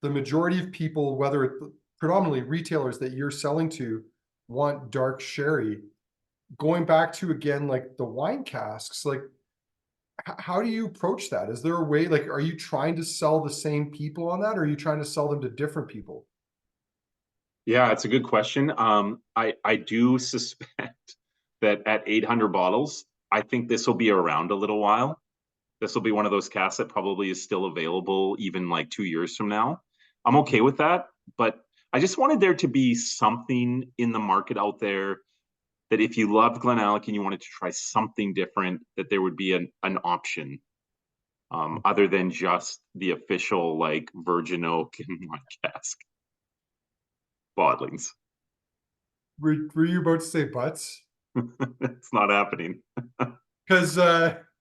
the majority of people, whether it's predominantly retailers that you're selling to, want dark sherry, going back to again like the wine casks, like how do you approach that? Is there a way, like, are you trying to sell the same people on that, or are you trying to sell them to different people? Yeah, it's a good question. I do suspect that at 800 bottles, I think this will be around a little while. This will be one of those casts that probably is still available even like 2 years from now. I'm okay with that, but I just wanted there to be something in the market out there that if you loved GlenAllachie and you wanted to try something different, that there would be an option other than just the official like virgin oak and wine cask bottlings. Were you about to say butts? It's not happening. Because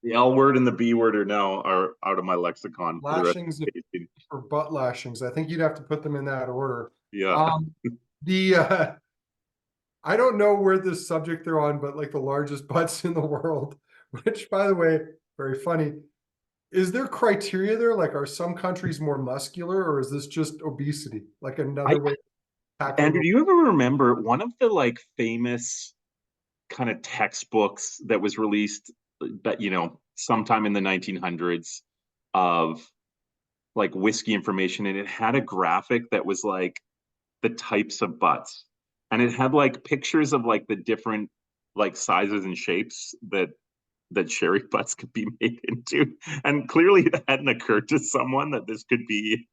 The L word and the B word are out of my lexicon for the rest lashings of the tasting. or butt lashings, I think you'd have to put them in that order. Yeah. Um, the I don't know where this subject they're on, but like the largest butts in the world, which by the way, very funny. Is there criteria there? Like, are some countries more muscular, or is this just obesity? Like I another way of Andrew, tackling. do you ever remember one of the like famous kind of textbooks that was released that you know sometime in the 1900s of like whiskey information, and it had a graphic that was like the types of butts, and it had like pictures of like the different like sizes and shapes that sherry butts could be made into, and clearly it hadn't occurred to someone that this could be.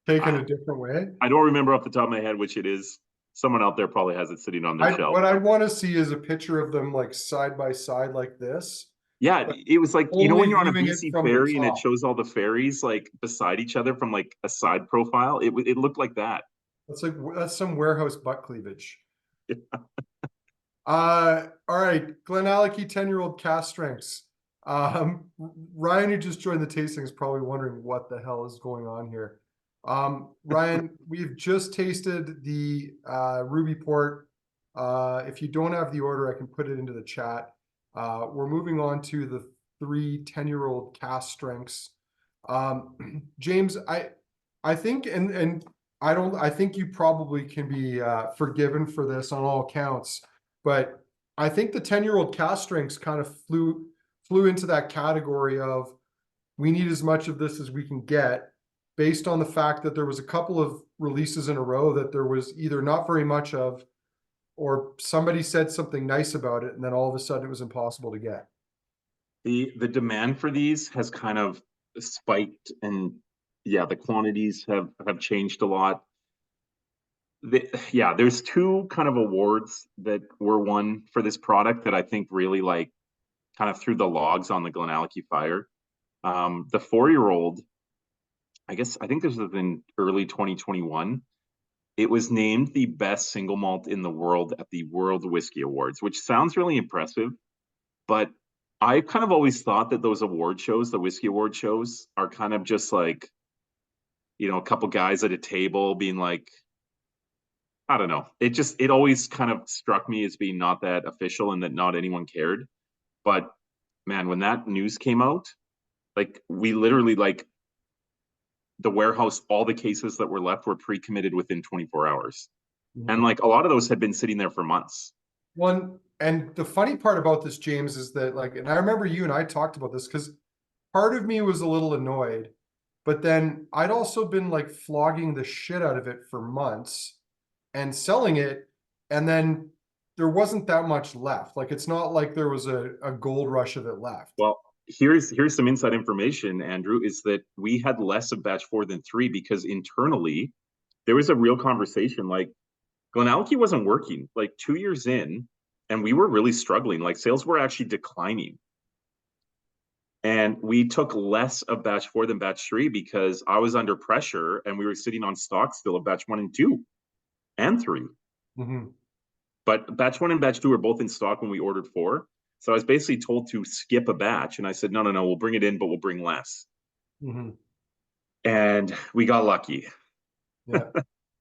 Taken I, a different way? I don't remember off the top of my head which it is. Someone out there probably has it sitting on their I shelf. what I want to see is a picture of them like side by side like this, Yeah, but it was like, you know, only when you're on a viewing it BC from the ferry and it top. shows all the ferries like beside each other from like a side profile, it looked like that. That's some warehouse butt cleavage. All right, GlenAllachie 10-year-old cast strengths. Ryan, who just joined the tasting, is probably wondering what the hell is going on here. Ryan, we've just tasted the Ruby Port. If you don't have the order, I can put it into the chat. We're moving on to the 10-year-old cast strengths. James, I think, and I don't, I think you probably can be forgiven for this on all counts, but I think the 10-year-old cast strengths kind of flew into that category of we need as much of this as we can get, based on the fact that there was a couple of releases in a row that there was either not very much of, or somebody said something nice about it, and then all of a sudden it was impossible to get. The demand for these has kind of spiked, and yeah, the quantities have changed a lot. Yeah, there's two kind of awards that were won for this product that I think really like kind of threw the logs on the GlenAllachie fire. The 4-year-old, I think this was in early 2021. It was named the best single malt in the world at the World Whiskey Awards, which sounds really impressive. But I kind of always thought that those award shows, the whiskey award shows, are kind of just like, a couple guys at a table being like, I don't know. It always kind of struck me as being not that official and that not anyone cared. But man, when that news came out, like we literally like the warehouse, all the cases that were left were pre-committed within 24 hours. And like a lot of those had been sitting there for months. One, and the funny part about this, James, is that like, and I remember you and I talked about this because part of me was a little annoyed, but then I'd also been like flogging the shit out of it for months and selling it, and then there wasn't that much left. Like it's not like there was a gold rush of it left. Well, here's some inside information, Andrew, is that we had less of batch 4 than 3 because internally there was a real conversation. Like GlenAllachie wasn't working like 2 years in, and we were really struggling. Like sales were actually declining. And we took less of batch 4 than batch 3 because I was under pressure and we were sitting on stock still of batch 1 and 2 and 3. Mm-hmm. But batch 1 and batch 2 were both in stock when we ordered 4. So I was basically told to skip a batch. And I said, no, we'll bring it in, but we'll bring less. Mm-hmm. And we got lucky. Yeah.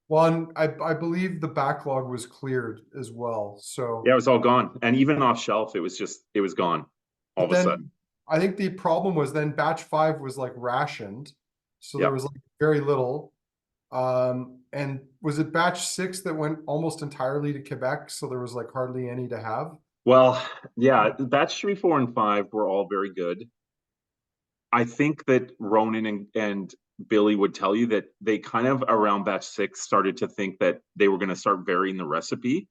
Well, and I believe the backlog was cleared as well. So Yeah, it was all gone. And even off shelf, it was gone all but of a then sudden. I think the problem was then batch 5 was like rationed. So there Yep. was like very little. And was it batch 6 that went almost entirely to Quebec? So there was like hardly any to have. Well, yeah, batch 3, 4, and 5 were all very good. I think that Ronan and Billy would tell you that they kind of around batch 6 started to think that they were going to start varying the recipe,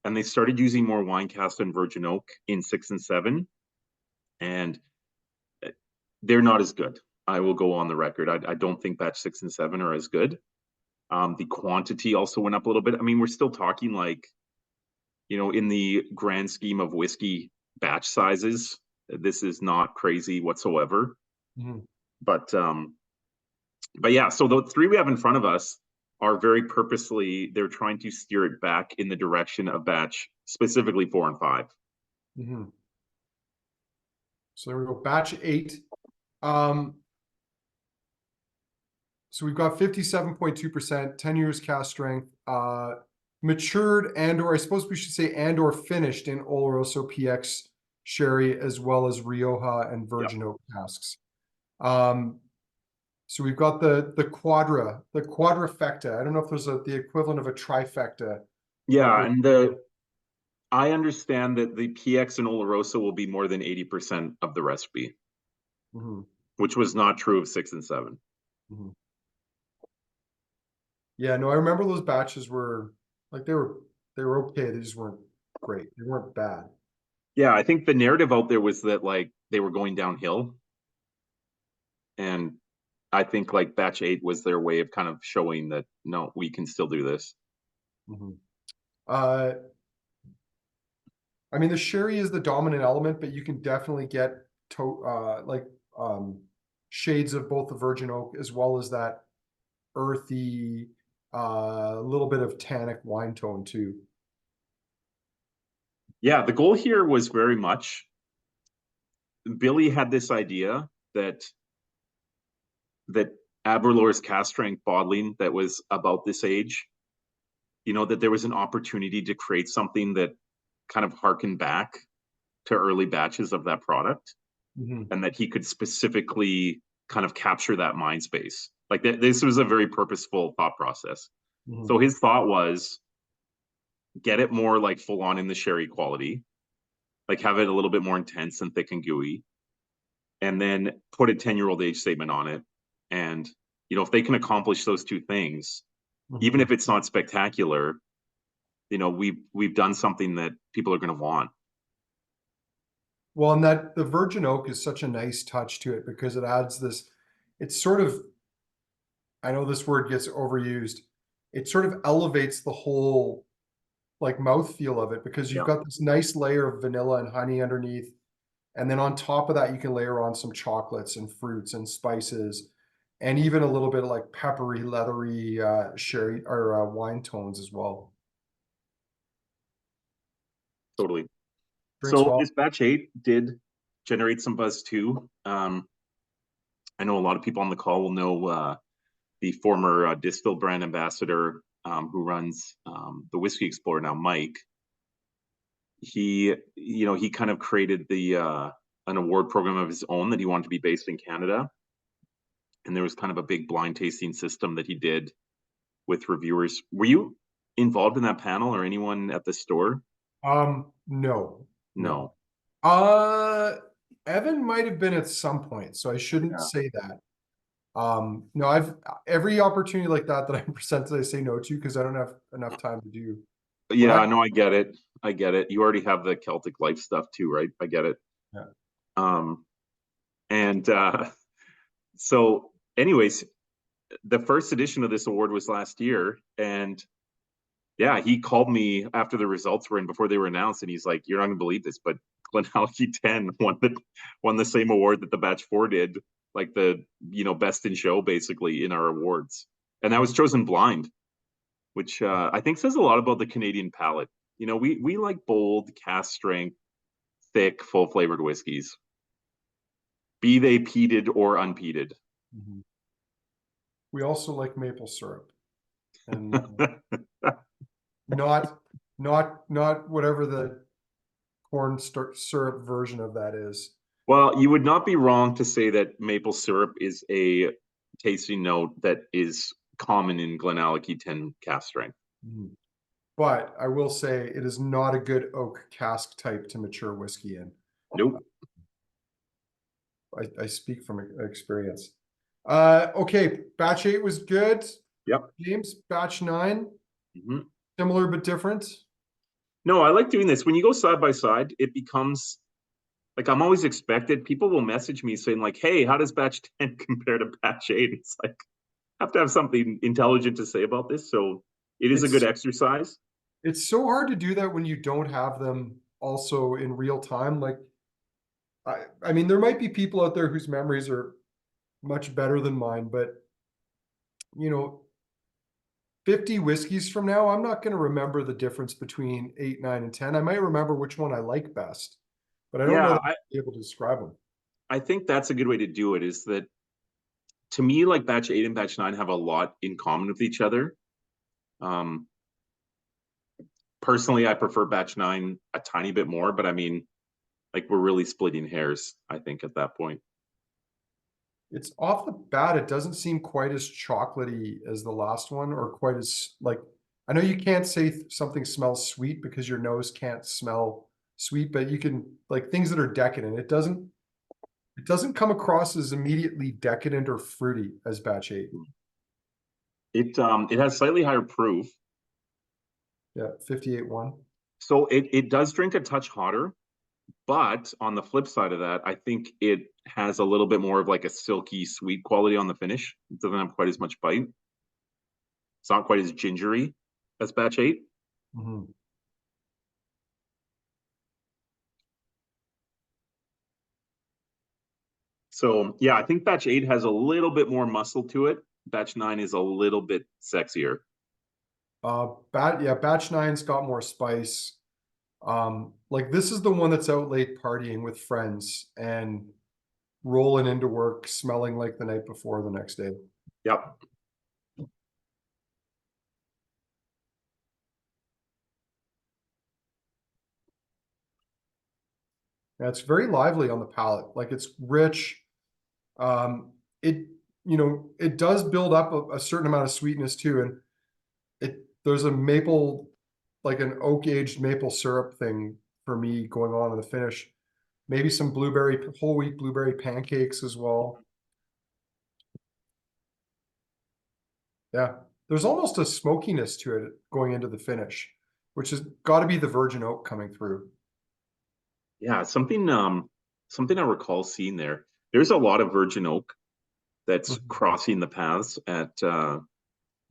and they started using more wine cast and virgin oak in 6 and 7, and they're not as good. I will go on the record. I don't think batch 6 and 7 are as good. The quantity also went up a little bit. I mean, we're still talking like, in the grand scheme of whiskey batch sizes, this is not crazy whatsoever. Mm-hmm. But yeah, so the 3 we have in front of us are very purposely, they're trying to steer it back in the direction of batch, specifically 4 and 5. Mm-hmm. So there we go. Batch 8. So we've got 57.2%, 10 years cask strength, matured or I suppose we should say or finished in Oloroso PX sherry, as well as Rioja and Yep. virgin oak casks. So we've got the quadrifecta. I don't know if there's the equivalent of a trifecta. Yeah, and I understand that the PX and Oloroso will be more than 80% of the recipe, Mhm. which was not true of 6 and 7. Mhm. Yeah, no, I remember those batches were like they were okay. They just weren't great. They weren't bad. Yeah, I think the narrative out there was that like they were going downhill. And I think like batch 8 was their way of kind of showing that no, we can still do this. Mhm. Uh, I mean, the sherry is the dominant element, but you can definitely get shades of both the virgin oak as well as that earthy, little bit of tannic wine tone too. Yeah, the goal here was very much Billy had this idea that Aberlour's cask strength bottling that was about this age, that there was an opportunity to create something that kind of harkened back to early batches of that product, Mm-hmm. and that he could specifically kind of capture that mind space. Like this was a very purposeful thought process. Mm-hmm. So his thought was get it more like full on in the sherry quality, like have it a little bit more intense and thick and gooey, and then put a 10-year-old age statement on it. And, if they can accomplish those two things, even Mhm. if it's not spectacular, we've done something that people are going to want. Well, and that the virgin oak is such a nice touch to it because it adds this, it's sort of, I know this word gets overused. It sort of elevates the whole like mouthfeel of it because you've Yeah, got this nice layer of vanilla and honey underneath. And then on top of that, you can layer on some chocolates and fruits and spices and even a little bit of like peppery, leathery sherry or wine tones as well. totally. Drinks So well. this batch 8 did generate some buzz too. I know a lot of people on the call will know the former Distill brand ambassador who runs the Whiskey Explorer now, Mike. He kind of created the an award program of his own that he wanted to be based in Canada, and there was kind of a big blind tasting system that he did with reviewers. Were you involved in that panel or anyone at the store? No, no. No. Uh, Evan might have been at some point, so I shouldn't Yeah. say that. No, I've every opportunity like that that I'm presented, I say no to because I don't have enough time to do what I. Yeah, no, I get it. I get it. You already have the Celtic life stuff too, right? I get it. Yeah. Um, and so, anyways, the first edition of this award was last year, and yeah, he called me after the results were in before they were announced, and he's like, "You're not gonna believe this, but GlenAllachie 10 won the same award that the Batch 4 did, like the best in show basically in our awards, and that was chosen blind, which I think says a lot about the Canadian palate. We like bold, cask strength, thick, full flavored whiskeys, be they peated or unpeated. Mhm. We also like maple syrup and not not whatever the syrup version of that is. Well, you would not be wrong to say that maple syrup is a tasting note that is common in GlenAllachie 10 cask strength. Mhm. But I will say it is not a good oak cask type to mature whiskey in. Nope. I speak from experience. Okay, batch 8 was good. Yep. James, batch 9, Mhm. similar but different. No, I like doing this. When you go side by side, it becomes like I'm always expected. People will message me saying, like, hey, how does batch 10 compare to batch 8? It's like, I have to have something intelligent to say about this. So it is a good It's exercise. it's so hard to do that when you don't have them also in real time. Like I mean, there might be people out there whose memories are much better than mine, but you know, 50 whiskeys from now, I'm not going to remember the difference between 8, 9, and 10. I might remember which one I like best, but I don't know Yeah, that I'll be able to describe them. I think that's a good way to do it is that to me, like batch 8 and batch 9 have a lot in common with each other. Um, Personally, I prefer batch 9 a tiny bit more, but I mean, like we're really splitting hairs, I think, at that point. It's off the bat, it doesn't seem quite as chocolatey as the last one, or quite as like, I know you can't say something smells sweet because your nose can't smell sweet, but you can like things that are decadent. It doesn't come across as immediately decadent or fruity as batch 8. It has slightly higher proof, Yeah, 58.1. so it does drink a touch hotter. But on the flip side of that, I think it has a little bit more of like a silky sweet quality on the finish. It doesn't have quite as much bite. It's not quite as gingery as batch 8. Mhm. So yeah, I think batch 8 has a little bit more muscle to it. Batch 9 is a little bit sexier. Yeah, batch nine's got more spice. Like this is the one that's out late partying with friends and rolling into work smelling like the night before the next day. Yep. Yeah, it's very lively on the palate. Like it's rich. It it does build up a certain amount of sweetness too, and there's a maple, like an oak aged maple syrup thing for me going on in the finish. Maybe some whole wheat blueberry pancakes as well. Yeah, there's almost a smokiness to it going into the finish, which has got to be the virgin oak coming through. Yeah, something I recall seeing there. There's a lot of virgin oak that's Mhm. crossing the paths at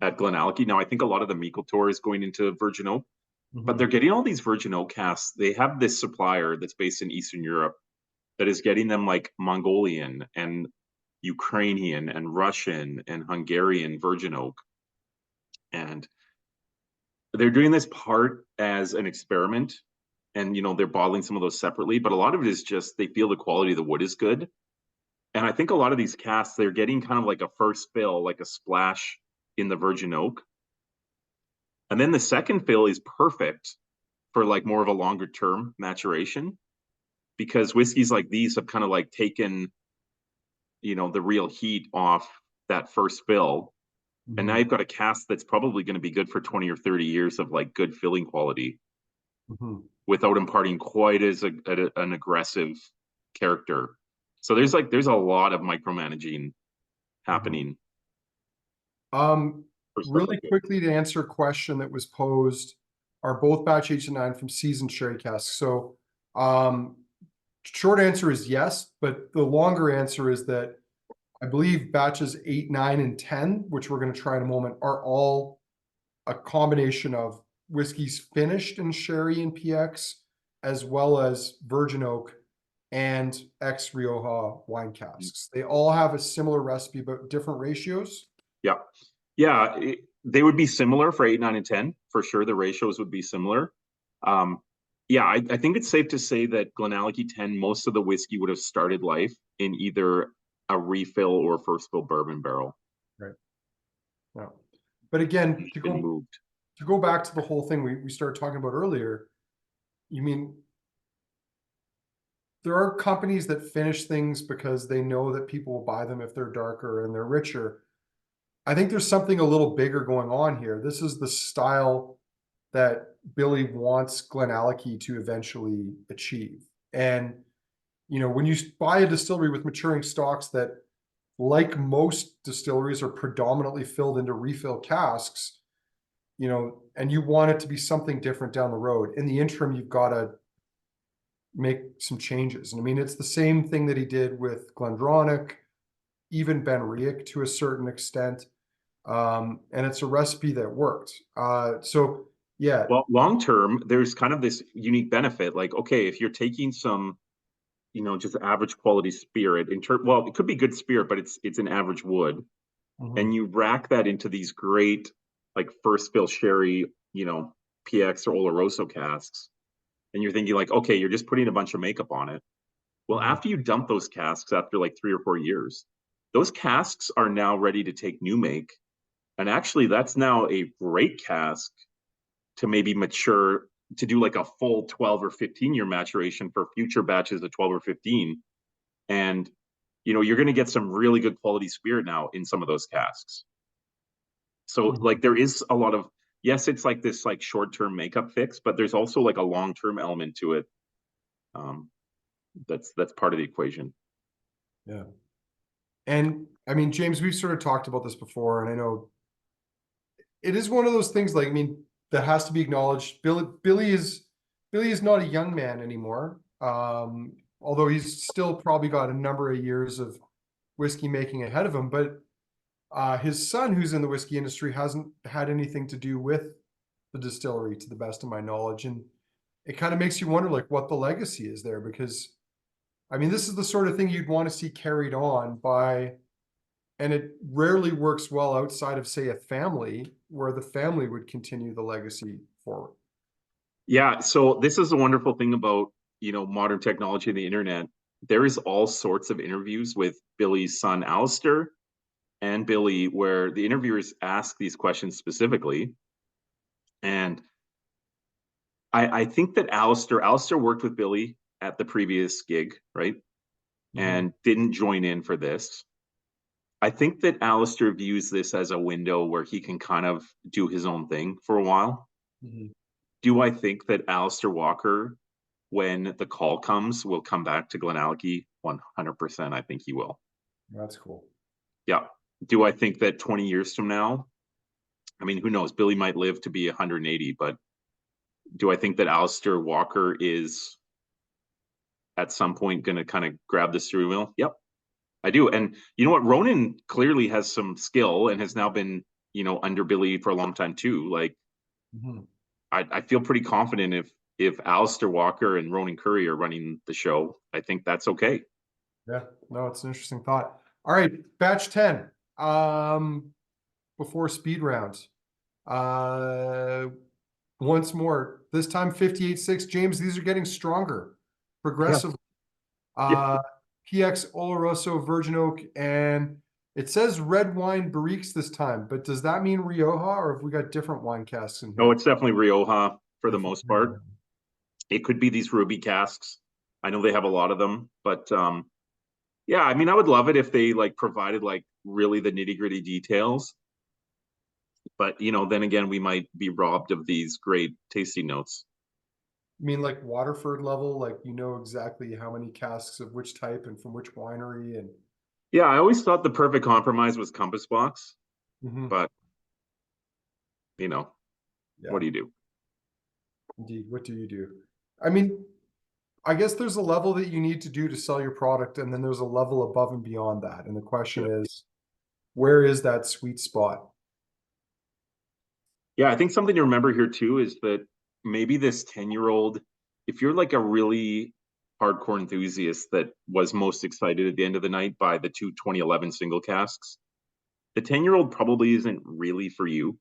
GlenAllachie. Now I think a lot of the Meikle Tour is going into virgin oak, but they're Mhm. getting all these virgin oak casks. They have this supplier that's based in Eastern Europe that is getting them like Mongolian and Ukrainian and Russian and Hungarian virgin oak. And they're doing this part as an experiment. And they're bottling some of those separately, but a lot of it is just they feel the quality of the wood is good. And I think a lot of these casks, they're getting kind of like a first fill, like a splash in the virgin oak. And then the second fill is perfect for like more of a longer term maturation because whiskeys like these have kind of like taken the real heat off that first fill. And now Mhm. you've got a cask that's probably going to be good for 20 or 30 years of like good filling quality Mhm. without imparting quite as an aggressive character. So there's a lot of micromanaging Mhm. happening Um, for stuff Really like this. quickly to answer a question that was posed, are both batch 8 to 9 from seasoned sherry casks? So, um, short answer is yes, but the longer answer is that I believe batches 8, 9, and 10, which we're going to try in a moment, are all a combination of whiskeys finished in sherry and PX, as well as virgin oak and ex Rioja wine casks. They all have a similar recipe, but different ratios. Yeah. Yeah. They would be similar for 8, 9, and 10. For sure. The ratios would be similar. Um, yeah, I think it's safe to say that GlenAllachie 10, most of the whiskey would have started life in either a refill or first fill bourbon barrel. Right. Yeah. But again, It's been moved. to go back to the whole thing we started talking about earlier, you mean there are companies that finish things because they know that people will buy them if they're darker and they're richer. I think there's something a little bigger going on here. This is the style that Billy wants GlenAllachie to eventually achieve. And when you buy a distillery with maturing stocks that, like most distilleries, are predominantly filled into refill casks, and you want it to be something different down the road. In the interim, you've got to make some changes. And I mean, it's the same thing that he did with Glendronach, even Ben Riach to a certain extent. And it's a recipe that worked. So yeah. Well, long term, there's kind of this unique benefit. Like, okay, if you're taking some, just average quality spirit well, it could be good spirit, but it's an average wood, and Mhm. you rack that into these great like first fill sherry, PX or Oloroso casks, and you're thinking like, okay, you're just putting a bunch of makeup on it. Well, Mhm. after you dump those casks after like 3 or 4 years, those casks are now ready to take new make. And actually, that's now a great cask to maybe mature to do like a full 12 or 15-year maturation for future batches of 12 or 15. And you're going to get some really good quality spirit now in some of those casks. So Mhm. like there is a lot of yes, it's like this like short-term makeup fix, but there's also like a long-term element to it. Um, that's part of the equation. Yeah. And I mean, James, we've sort of talked about this before, and I know it is one of those things, like, I mean, that has to be acknowledged. Billy is not a young man anymore. Although he's still probably got a number of years of whiskey making ahead of him, but his son, who's in the whiskey industry, hasn't had anything to do with the distillery, to the best of my knowledge. And it kind of makes you wonder, like, what the legacy is there, because I mean, this is the sort of thing you'd want to see carried on by, and it rarely works well outside of, say, a family, where the family would continue the legacy forward. Yeah, so this is a wonderful thing about, modern technology and the internet. There is all sorts of interviews with Billy's son Alistair and Billy where the interviewers ask these questions specifically. And I think that Alistair worked with Billy at the previous gig, right? Mhm. And didn't join in for this. I think that Alistair views this as a window where he can kind of do his own thing for a while. Mhm. Do I think that Alistair Walker when the call comes, will come back to GlenAllachie 100%. I think he will. That's cool. Yeah. Do I think that 20 years from now, I mean, who knows? Billy might live to be 180, but do I think that Alistair Walker is at some point going to kind of grab the steering wheel? Yep, I do. And you know what? Ronan clearly has some skill and has now been, under Billy for a long time too. Like, I feel pretty confident if Alistair Walker and Ronan Curry are running the show, I think that's okay. Yeah, no, it's an interesting thought. All right, batch 10. Before speed rounds. Once more, this time 58.6. James, these are getting stronger progressively. PX Oloroso Virgin Oak, and it says red wine barriques this time, but does that mean Rioja, or have we got different wine casks in here? No, it's definitely Rioja for the most part. It could be these ruby casks. I know they have a lot of them, but yeah, I mean, I would love it if they like provided like really the nitty gritty details. But then again, we might be robbed of these great tasting notes. I mean, like Waterford level, like exactly how many casks of which type and from which winery, and Yeah, I always thought the perfect compromise was Compass Box, but yeah. What do you do? Indeed, what do you do? I mean, I guess there's a level that you need to do to sell your product, and then there's a level above and beyond that. And the question is, where is that sweet spot? Yeah, I think something to remember here too is that maybe this 10-year-old, if you're like a really hardcore enthusiast that was most excited at the end of the night by the two 2011 single casks, the 10-year-old probably isn't really for you.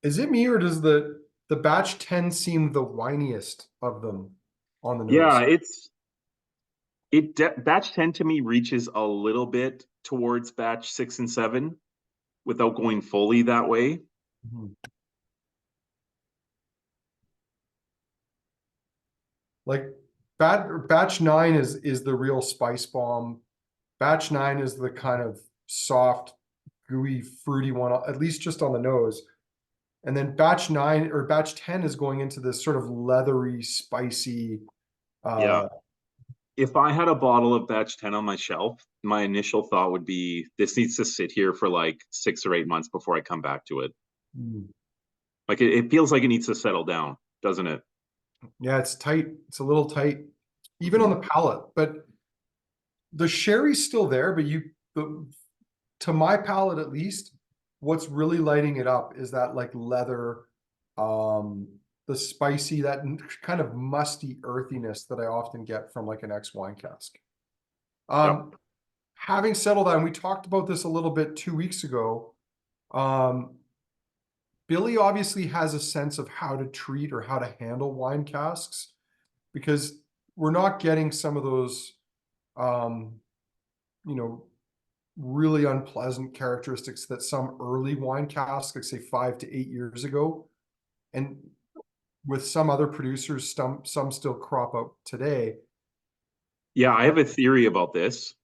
Is it me, or does the batch 10 seem the whiniest of them on the nose? Yeah, batch 10 to me reaches a little bit towards batch 6 and 7 without going fully that way. Like batch 9 is the real spice bomb. Batch 9 is the kind of soft, gooey, fruity one, at least just on the nose. And then batch 9 or batch 10 is going into this sort of leathery, spicy. Yeah. If I had a bottle of batch 10 on my shelf, my initial thought would be this needs to sit here for like 6 or 8 months before I come back to it. Like it feels like it needs to settle down, doesn't it? Yeah, it's tight. It's a little tight, even on the palate. But the sherry's still there. But to my palate at least, what's really lighting it up is that like leather, the spicy, that kind of musty earthiness that I often get from like an ex wine cask. Having settled on, we talked about this a little bit 2 weeks ago. Billy obviously has a sense of how to treat or how to handle wine casks, because we're not getting some of those, really unpleasant characteristics that some early wine casks, like say 5 to 8 years ago, and with some other producers, some still crop up today. Yeah, I have a theory about this.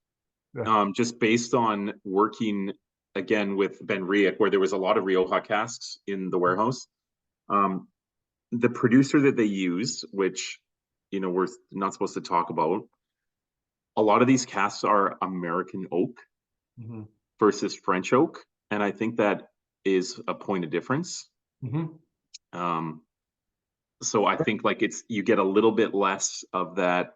Just based on working again with Ben Riek, where there was a lot of Rioja casks in the warehouse. The producer that they used, which we're not supposed to talk about, a lot of these casks are American oak versus French oak, and I think that is a point of difference. So I think like you get a little bit less of that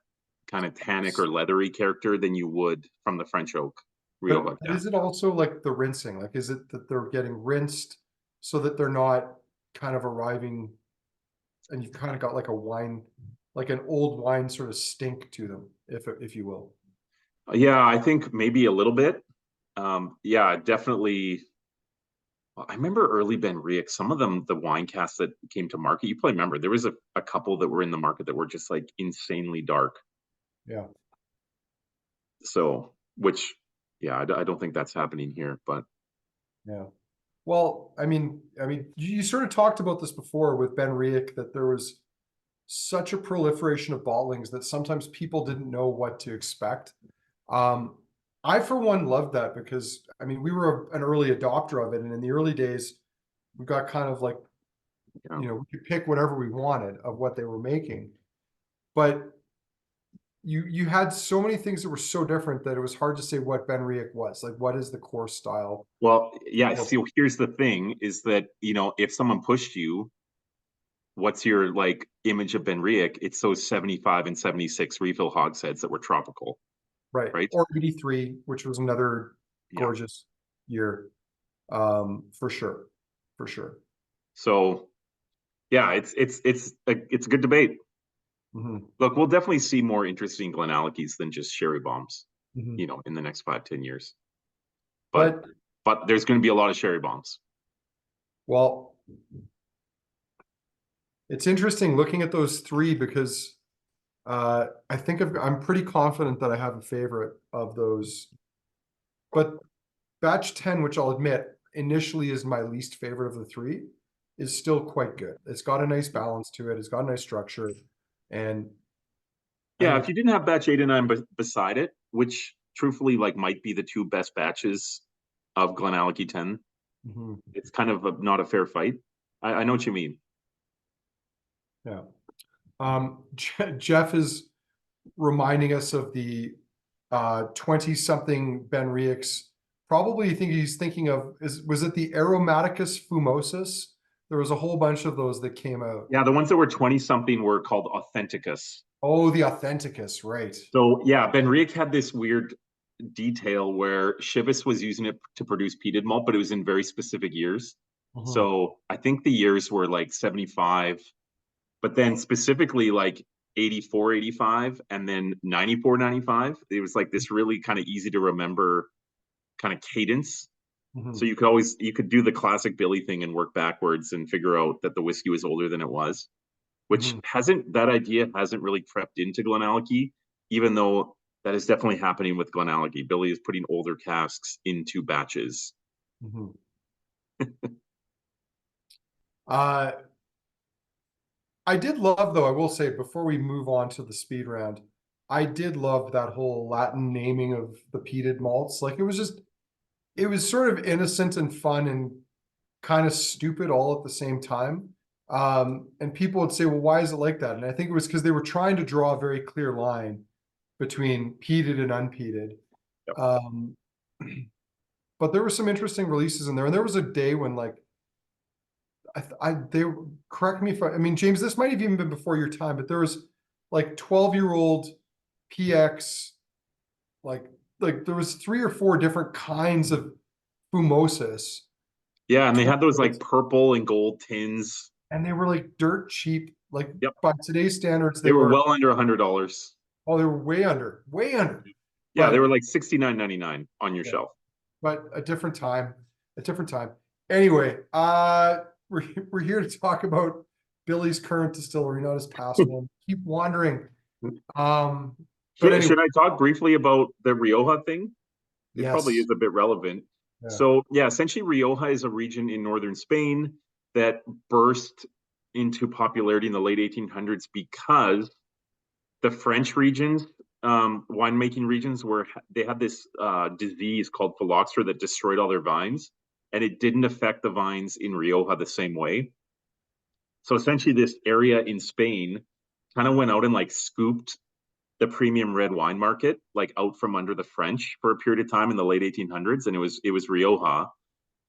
kind of tannic or leathery character than you would from the French oak Rioja. But is it also like the rinsing? Like, is it that they're getting rinsed so that they're not kind of arriving and you've kind of got like a wine, like an old wine sort of stink to them, if you will? Yeah, I think maybe a little bit. Yeah, definitely. I remember early Ben Riek, some of them, the wine casts that came to market, you probably remember, there was a couple that were in the market that were just like insanely dark. Yeah. So, which, yeah, I don't think that's happening here, but. Yeah. Well, I mean, you sort of talked about this before with Ben Riek, that there was such a proliferation of bottlings that sometimes people didn't know what to expect. I, for one, loved that because, I mean, we were an early adopter of it. And in the early days, we got kind of like Yeah. we could pick whatever we wanted of what they were making. But you had so many things that were so different that it was hard to say what Ben Riach was. Like, what is the core style? Well, yeah. So here's the thing: is that if someone pushed you, what's your like image of Ben Riach? It's those 75 and 76 refill hogsheads that were tropical, Right. right? Or 83, which was another Yeah. gorgeous year. For sure. For sure. So yeah, it's a good debate. Hmm. Look, we'll definitely see more interesting GlenAllachies than just sherry bombs, Hmm. in the next 5-10 years. But But, but there's going to be a lot of sherry bombs. well, it's interesting looking at those three because I think I'm pretty confident that I have a favorite of those. But batch 10, which I'll admit initially is my least favorite of the three, is still quite good. It's got a nice balance to it. It's got a nice structure. And I Yeah, think if you didn't have batch 8 and 9 beside it, which truthfully like might be the two best batches of GlenAllachie 10, mhm, it's kind of not a fair fight. I know what you mean. yeah. Jeff is reminding us of the 20 something Ben Riach's. Probably I think he's thinking of was it the Aromaticus fumosus? There was a whole bunch of those that came out. Yeah, the ones that were 20 something were called Authenticus. Oh, the Authenticus, right. So yeah, Ben Riach had this weird detail where Chivas was using it to produce peated malt, but it was in very specific years. Mhm, So I think the years were like 75, but then specifically like 84, 85, and then 94, 95. It was like this really kind of easy to remember kind of cadence. So mhm, you could do the classic Billy thing and work backwards and figure out that the whiskey was older than it was, which mhm, that idea hasn't really crept into GlenAllachie, even though that is definitely happening with GlenAllachie. Billy is putting older casks into batches. mhm. Uh, I did love, though, I will say, before we move on to the speed round, I did love that whole Latin naming of the peated malts. Like, it was sort of innocent and fun and kind of stupid all at the same time. And people would say, well, why is it like that? And I think it was because they were trying to draw a very clear line between peated and unpeated. Yep. Um, but there were some interesting releases in there. And there was a day when, like, they correct me if I mean, James, this might have even been before your time, but there was like 12-year-old PX, like, there was 3 or 4 different kinds of fumosis. Yeah, and they had those like purple and gold tins. And they were like dirt cheap. Like, Yep. by today's standards, They they were were, well under $100. oh, they were way under, way under. Yeah, they But were like 69.99 on your yeah, shelf. but a different time, a different time. Anyway, we're here to talk about Billy's current distillery, not his past one. Keep wandering. Um, but anyway, Should I talk briefly about the Rioja thing? It probably yes. is a bit relevant. Yeah. So, yeah, essentially, Rioja is a region in northern Spain that burst into popularity in the late 1800s because the French regions, winemaking regions, where they had this disease called phylloxera that destroyed all their vines, and it didn't affect the vines in Rioja the same way. So, essentially, this area in Spain kind of went out and like scooped the premium red wine market like out from under the French for a period of time in the late 1800s, and it was Rioja,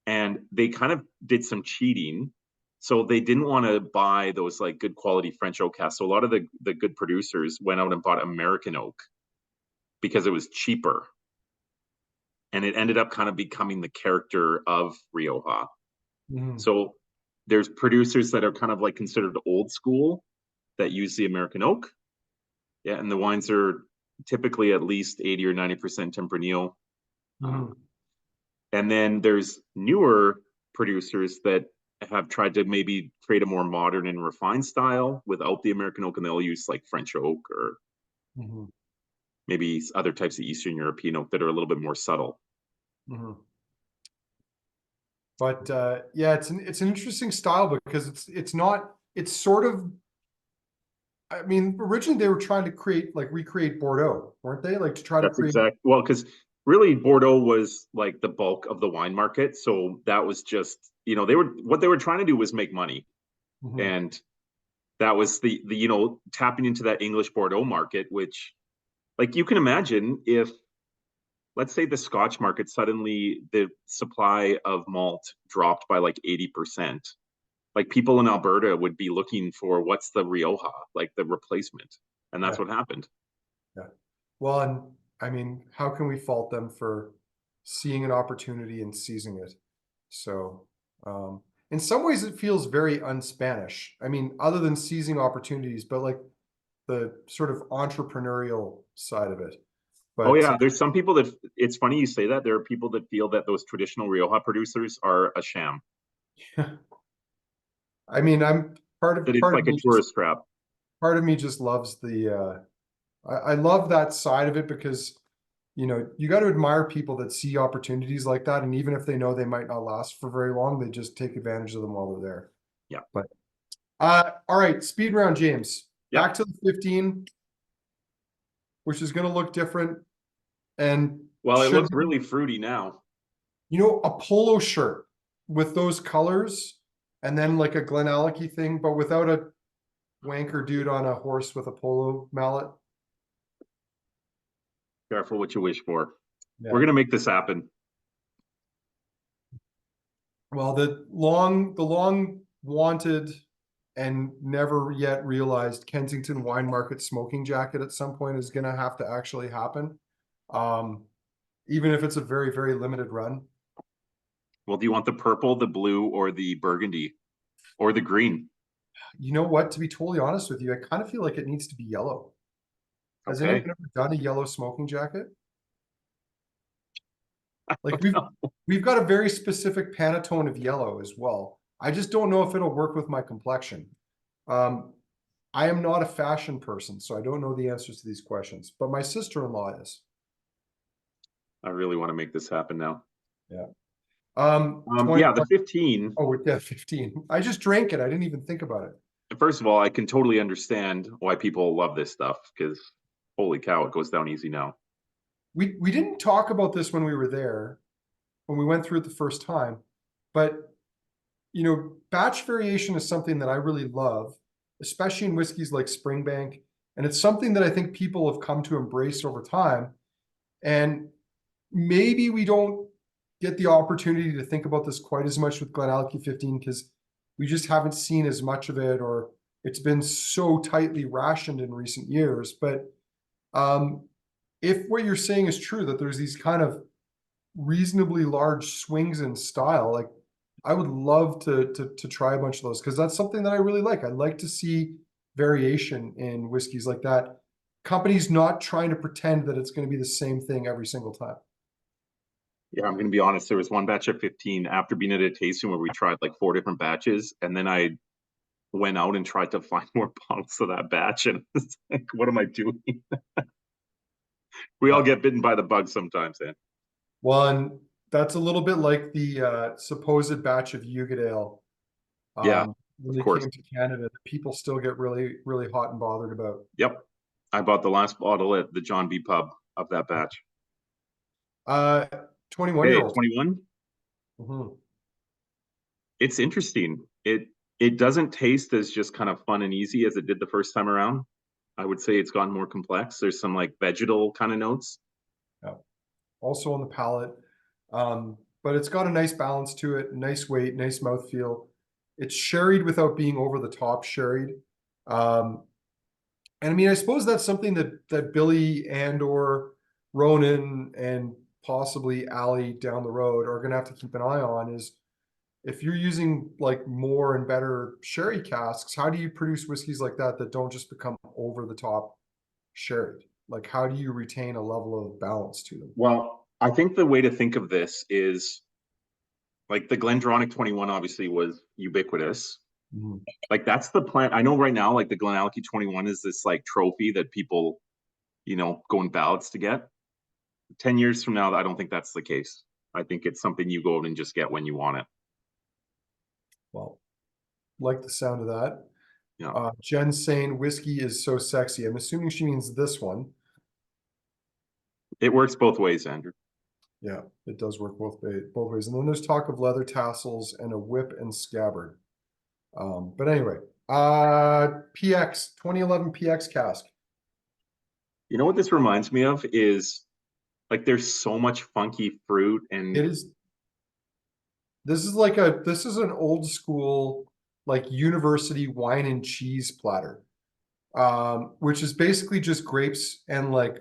and they kind of did some cheating. So they didn't want to buy those like good quality French oak casks. So a lot of the good producers went out and bought American oak because it was cheaper, and it ended up kind of becoming the character of Rioja. Mhm. So there's producers that are kind of like considered old school that use the American oak. Yeah, and the wines are typically at least 80 or 90% Tempranillo. Mhm. And then there's newer producers that have tried to maybe create a more modern and refined style without the American oak, and they'll use like French oak or Mhm. maybe other types of Eastern European oak that are a little bit more subtle. Mhm. But yeah, it's an interesting style because it's not, it's sort of, I mean, originally they were trying to recreate Bordeaux, weren't they? Like, to try to That's create. exact. Well, because really Bordeaux was like the bulk of the wine market, so that was just they were what they were trying to do was make money. Mhm. And that was the tapping into that English Bordeaux market, which, like, you can imagine if, let's say, the Scotch market, suddenly the supply of malt dropped by like 80%. Like, people in Alberta would be looking for what's the Rioja, like the replacement. And that's Yeah, what happened. yeah. Well, and I mean, how can we fault them for seeing an opportunity and seizing it? So, in some ways, it feels very un-Spanish. I mean, other than seizing opportunities, but like the sort of entrepreneurial side of it. Oh But yeah, there's some people that, it's funny you say that. There are people that feel that those traditional Rioja producers are a sham. I mean, I'm That it's part of like a me just tourist trap. loves the I love that side of it because you got to admire people that see opportunities like that, and even if they know they might not last for very long, they just take advantage of them while they're there. Yeah. But all right, speed round, James. Back Yep. to the 15, which is going to look different and Well, it should looks be, really fruity now. a polo shirt with those colors, and then like a GlenAllachie thing, but without a wanker dude on a horse with a polo mallet. Careful what you wish for. We're Yeah. gonna make this happen. Well, the long wanted and never yet realized Kensington Wine Market smoking jacket at some point is going to have to actually happen. Um, Even if it's a very, very limited run. Well, do you want the purple, the blue, or the burgundy, or the green? You know what? To be totally honest with you, I kind of feel like it needs to be yellow. Has anyone Okay. ever done a yellow smoking jacket? Like No. we've got a very specific Pantone of yellow as well. I just don't know if it'll work with my complexion. Um, I am not a fashion person, so I don't know the answers to these questions, but my sister-in-law is. I really want to make this happen now. Yeah. 20, Yeah, the 15. oh, yeah, 15. I just drank it. I didn't even think about it. First of all, I can totally understand why people love this stuff because holy cow, it goes down easy now. We didn't talk about this when we were there, when we went through it the first time, but batch variation is something that I really love, especially in whiskeys like Springbank. And it's something that I think people have come to embrace over time. And maybe we don't get the opportunity to think about this quite as much with GlenAllachie 15 because we just haven't seen as much of it, or it's been so tightly rationed in recent years. But um, if what you're saying is true, that there's these kind of reasonably large swings in style, like I would love to try a bunch of those because that's something that I really like. I like to see variation in whiskeys like that. Companies not trying to pretend that it's going to be the same thing every single time. Yeah, I'm going to be honest. There was one batch of 15 after being at a tasting where we tried like four different batches, and then I went out and tried to find more bottles of that batch, and it's like, what am I doing? We all Yeah. get bitten by the bug sometimes, and One, that's a little bit like the supposed batch of Yugadale yeah, when of they course. came to Canada that people still get really, really hot and bothered about. Yep. I bought the last bottle at the John B pub of that batch. Uh, 21 year Okay, old. 21. Mhm. It's interesting. It doesn't taste as just kind of fun and easy as it did the first time around. I would say it's gotten more complex. There's some like vegetal kind of notes. Yeah. Also on the palate. But it's got a nice balance to it, nice weight, nice mouthfeel. It's sherried without being over the top sherried. Um, and I mean, I suppose that's something that Billy and or Ronan and possibly Ali down the road are gonna have to keep an eye on is if you're using like more and better sherry casks, how do you produce whiskeys like that don't just become over the top sherried? Like how do you retain a level of balance to them? Well, I think the way to think of this is like the Glendronach 21 obviously was ubiquitous. Mhm. Like that's the plan. I know right now, like the GlenAllachie 21 is this like trophy that people, go in ballots to get. 10 years from now, I don't think that's the case. I think it's something you go out and just get when you want it. Well, like the sound of that. Yeah. Jen saying whiskey is so sexy. I'm assuming she means this one. It works both ways, Andrew. Yeah, it does work both ways. And then there's talk of leather tassels and a whip and scabbard. But anyway, PX 2011 PX cask. You know what this reminds me of is like there's so much funky fruit It and is. This is an old school like university wine and cheese platter, which is basically just grapes and like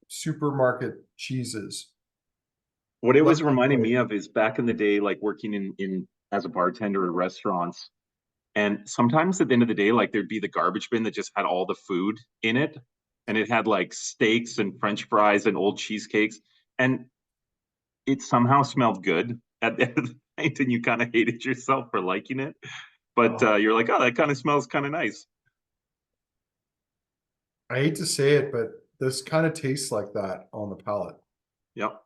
supermarket cheeses. what it Like, was reminding me of is back in the day, like working in as a bartender at restaurants. And sometimes at the end of the day, like there'd be the garbage bin that just had all the food in it. And it had like steaks and French fries and old cheesecakes. And it somehow smelled good at the end of the night. And you kind of hated yourself for liking it. But oh, you're like, oh, that kind of smells kind of nice. I hate to say it, but this kind of tastes like that on the palate. Yep.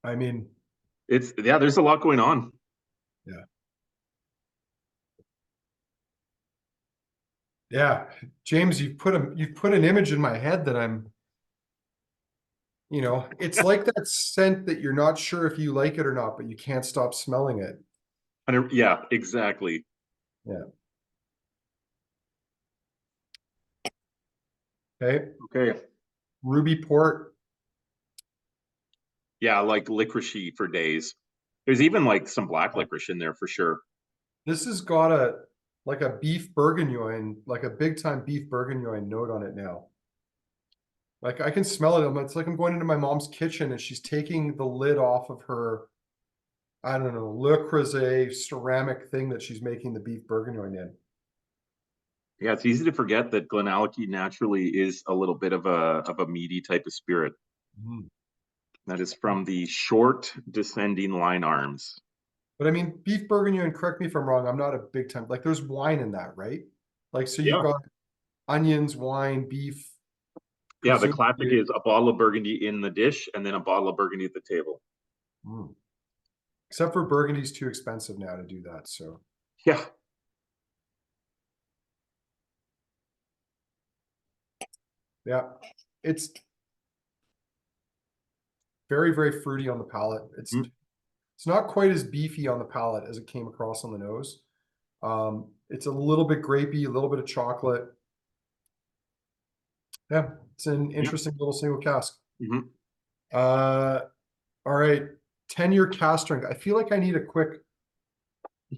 I mean, Yeah, there's a lot going on. yeah, yeah. James, you've put an image in my head that it's like that scent that you're not sure if you like it or not, but you can't stop smelling it. Yeah, exactly. Yeah. Okay. Okay. Ruby port. Yeah, like licoricey for days. There's even like some black licorice in there for sure. This has got a like a beef bourguignon, like a big time beef bourguignon note on it now. Like I can smell it. It's like I'm going into my mom's kitchen and she's taking the lid off of her, I don't know, Le Creuset ceramic thing that she's making the beef bourguignon in. Yeah, it's easy to forget that GlenAllachie naturally is a little bit of a meaty type of spirit. Mm. That is from the short descending line arms. But I mean, beef bourguignon, correct me if I'm wrong, I'm not a big time, like there's wine in that, right? Like, so you've Yeah. got onions, wine, beef, Yeah, the classic presumably. is a bottle of Burgundy in the dish and then a bottle of Burgundy at the table. Mm. Except for Burgundy's too expensive now to do that. So Yeah. yeah, it's very, very fruity on the palate. Mm. It's not quite as beefy on the palate as it came across on the nose. It's a little bit grapey, a little bit of chocolate. Yeah, it's an Yeah. interesting little single cask. Hmm. Uh, all right, 10-year cask strength. I feel like I need a quick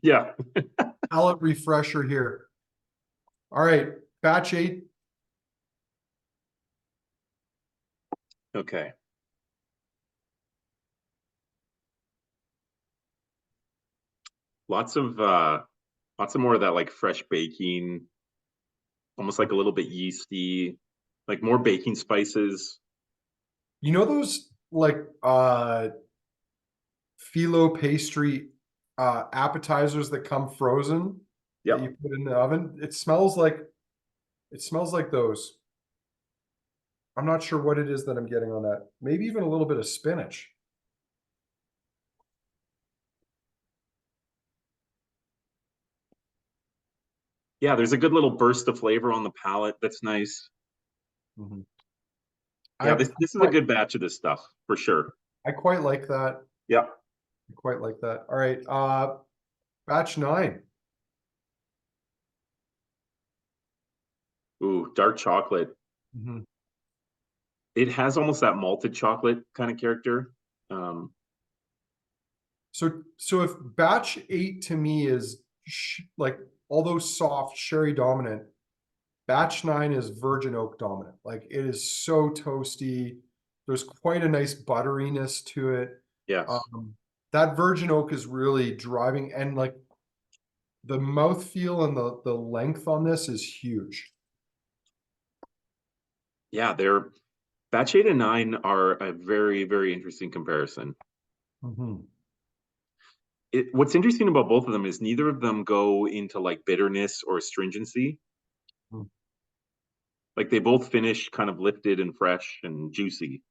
Yeah. palate refresher here. All right, batch 8. Okay. Lots of lots of more of that like fresh baking, almost like a little bit yeasty, like more baking spices. You know those like phyllo pastry appetizers that come frozen that Yep. you put in the oven? It smells like those. I'm not sure what it is that I'm getting on that. Maybe even a little bit of spinach. Yeah, there's a good little burst of flavor on the palate that's nice. Mhm. Yeah, I this is a quite good batch of this stuff for sure. I quite like that. Yeah. I quite like that. All right, batch 9. Ooh, dark chocolate. Mhm. It has almost that malted chocolate kind of character. Um, So if batch 8 to me is like although soft sherry dominant, batch 9 is virgin oak dominant. Like it is so toasty. There's quite a nice butteriness to it. yes. Um, that virgin oak is really driving, and like the mouthfeel and the length on this is huge. Yeah, they're batch 8 and 9 are a very, very interesting comparison. Mhm. What's interesting about both of them is neither of them go into like bitterness or astringency. Mm. Like they both finish kind of lifted and fresh and juicy.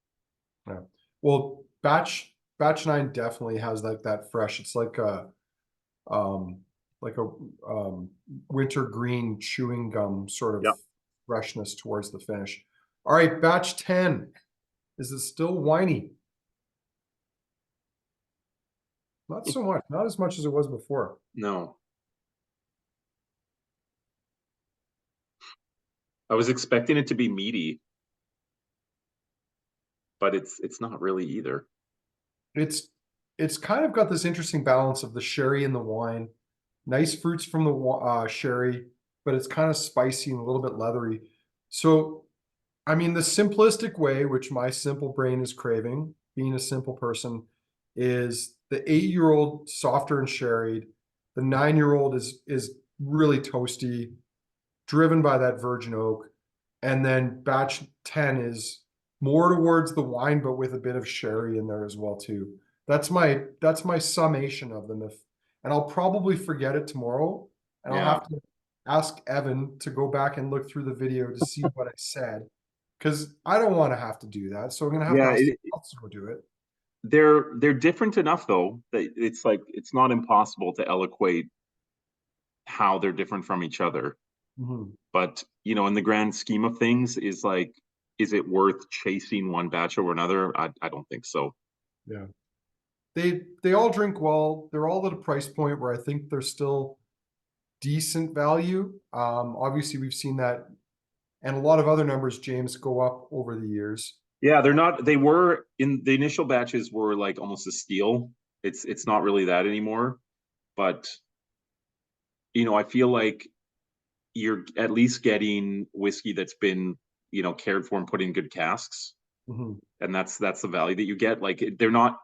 Yeah. Well, batch 9 definitely has like that fresh. It's um like a winter green chewing gum sort of Yeah. freshness towards the finish. All right, batch 10. Is it still whiny? Not so much, not as much as it was before. No. I was expecting it to be meaty, but it's not really either. It's it's kind of got this interesting balance of the sherry and the wine. Nice fruits from the sherry, but it's kind of spicy and a little bit leathery. So, I mean, the simplistic way, which my simple brain is craving, being a simple person, is the 8-year-old softer and sherried. The 9-year-old is really toasty, driven by that virgin oak. And then batch 10 is more towards the wine, but with a bit of sherry in there as well, too. That's my summation of them. And I'll probably forget it tomorrow, and I'll Yeah. have to ask Evan to go back and look through the video to see what I said. Because I don't want to have to do that. So I'm gonna have to Yeah, ask someone else to go do it. they're different enough though that it's like it's not impossible to eloquate how they're different from each other. Mhm. But in the grand scheme of things, is it worth chasing one batch over another? I don't think so. Yeah. They all drink well. They're all at a price point where I think they're still decent value. Obviously we've seen that and a lot of other numbers, James, go up over the years. Yeah, they're not. They were in the initial batches were like almost a steal. It's not really that anymore. But I feel like you're at least getting whiskey that's been cared for and put in good casks, Mhm. and that's the value that you get. Like they're not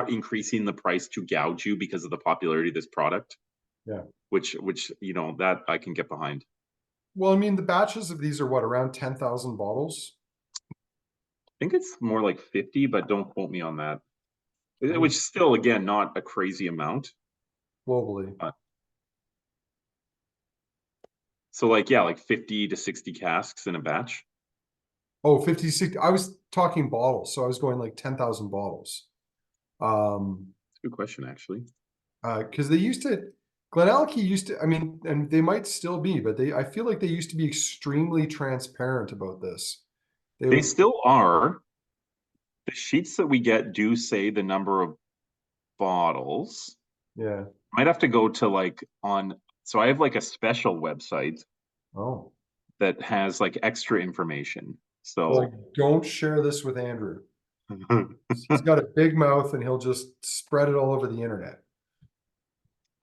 increasing the price to gouge you because of the popularity of this product, Yeah. which that I can get behind. Well, I mean, the batches of these are what, around 10,000 bottles I think it's more like 50, but don't quote me on that. Which oh, is still, again, not a crazy amount. globally. Uh, so like, yeah, like 50 to 60 casks in a batch. Oh, 50, 60. I was talking bottles, so I was going like 10,000 bottles. That's a good question, actually. Because they used to, GlenAllachie used to, I mean, and they might still be, but I feel like they used to be extremely transparent about this. They They would, still are. The sheets that we get do say the number of bottles. yeah. Might have to go to like so I have like a special website Oh, that has like extra information. like, So don't share this with Andrew. He's got a big mouth and he'll just spread it all over the internet.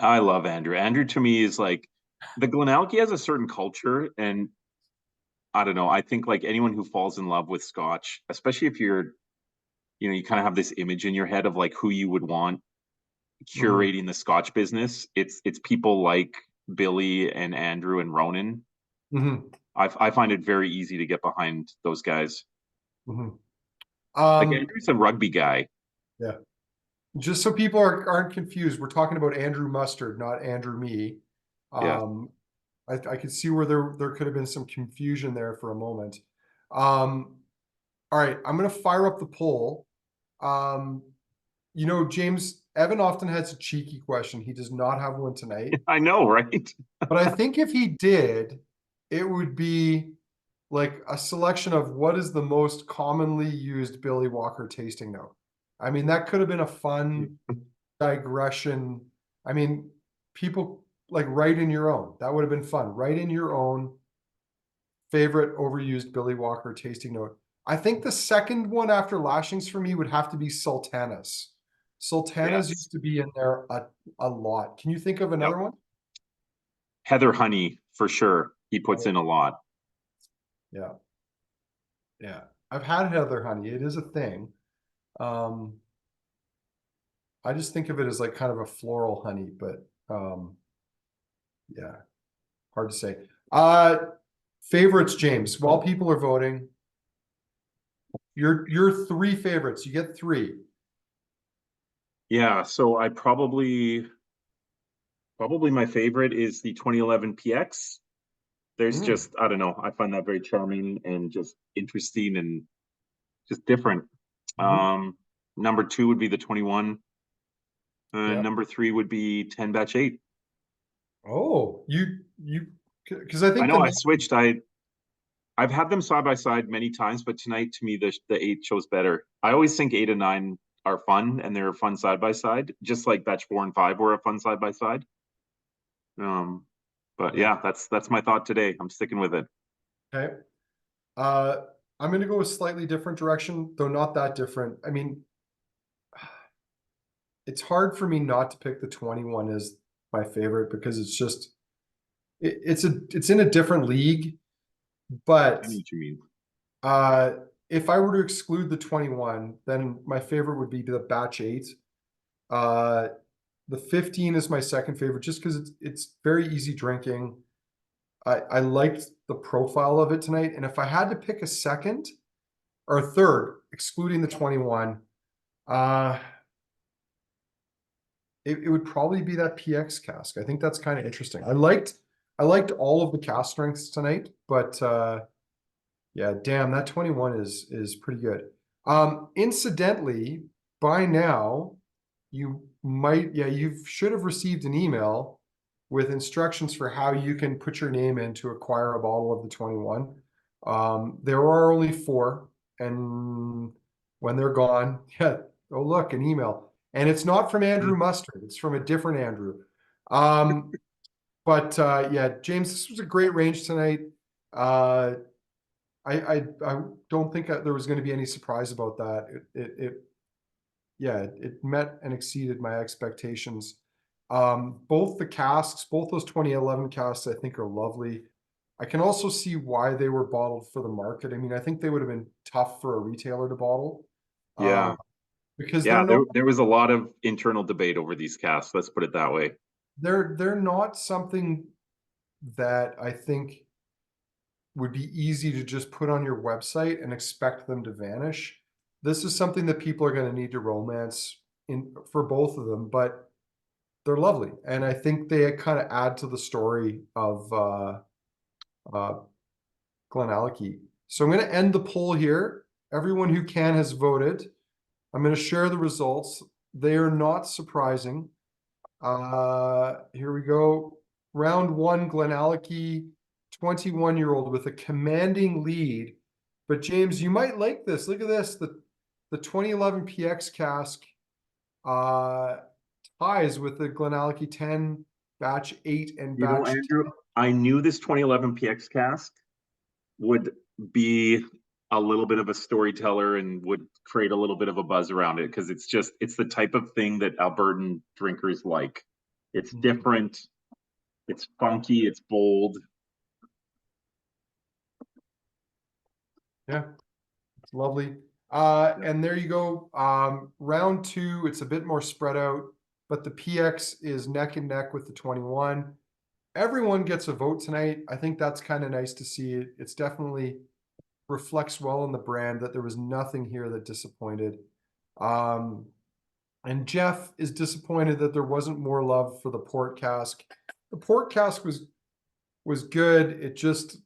I love Andrew. Andrew to me is like the GlenAllachie has a certain culture, and I don't know. I think like anyone who falls in love with Scotch, especially if you kind of have this image in your head of like who you would want Mhm. curating the Scotch business. It's people like Billy and Andrew and Ronan. Mhm. I find it very easy to get behind those guys. Mhm. Like Um, Andrew's a rugby guy. yeah. Just so people aren't confused, we're talking about Andrew Mustard, not Andrew Me. Yeah. Um, I could see where there could have been some confusion there for a moment. Um, all right, I'm gonna fire up the poll. Um, James, Evan often has a cheeky question. He does not have one tonight. I know, right? But I think if he did, it would be like a selection of what is the most commonly used Billy Walker tasting note. I mean, that could have been a fun digression. I mean, people like write in your own. That would have been fun. Write in your own favorite overused Billy Walker tasting note. I think the second one after lashings for me would have to be sultanas. Sultanas Yes. used to be in there a lot. Can you think of Yep. another one? Heather Honey for sure. He puts in a lot. Yeah. Yeah. I've had Heather honey. It is a thing. Um, I just think of it as like kind of a floral honey, but yeah, hard to say. Favorites, James. While people are voting, your three favorites. You get three. Yeah. So I probably my favorite is the 2011 PX. There's Mm, just I don't know. I find that very charming and just interesting and just different. mhm. Um, Number two would be the 21. Yeah. Number three would be 10 batch 8. Oh, you because I I think know I switched. I've had them side by side many times, but tonight to me the 8 shows better. I always think 8 and 9 are fun and they're fun side by side, just like batch 4 and 5 were a fun side by side. Um, but yeah. yeah, that's my thought today. I'm sticking with it. Okay. Uh, I'm going to go a slightly different direction, though not that different. I mean, it's hard for me not to pick the 21 as my favorite because it's just it's in a different league. I But know what you mean. uh, if I were to exclude the 21, then my favorite would be the batch 8. Uh, the 15 is my second favorite just because it's very easy drinking. I liked the profile of it tonight, and if I had to pick a second or a third, excluding the 21, uh, it would probably be that PX cask. I think that's kind of interesting. I liked all of the cask strengths tonight, but yeah, damn, that 21 is pretty good. Incidentally, by now, you should have received an email with instructions for how you can put your name in to acquire a bottle of the 21. There are only 4, and when they're gone, yeah, oh look, an email. And it's not from Andrew Mustard, it's from a different Andrew. But yeah, James, this was a great range tonight. Uh, I don't think there was going to be any surprise about that. Yeah, it met and exceeded my expectations. Both the casks, both those 2011 casks, I think are lovely. I can also see why they were bottled for the market. I mean, I think they would have been tough for a retailer to bottle, uh, Yeah. because Yeah, there was a lot of internal debate over these casts, let's put it that way. they're not something that I think would be easy to just put on your website and expect them to vanish. This is something that people are going to need to romance in for both of them, but they're lovely. And I think they kind of add to the story of uh, GlenAllachie. So I'm going to end the poll here. Everyone who can has voted. I'm going to share the results. They are not surprising. Here we go. Round 1, GlenAllachie, 21-year-old with a commanding lead. But James, you might like this. Look at this. The 2011 PX cask uh, ties with the GlenAllachie 10, batch 8, and You know, batch Andrew, I knew this 2011 PX cask would be a little bit of a storyteller and would create a little bit of a buzz around it because it's the type of thing that Albertan drinkers like. It's 10. Mhm. different, it's funky, it's bold. Yeah, it's lovely. And there you go. Round 2, it's a bit more spread out, but the PX is neck and neck with the 21. Everyone gets a vote tonight. I think that's kind of nice to see. It's definitely reflects well on the brand that there was nothing here that disappointed. Um, and Jeff is disappointed that there wasn't more love for the port cask. The port cask was good. It just,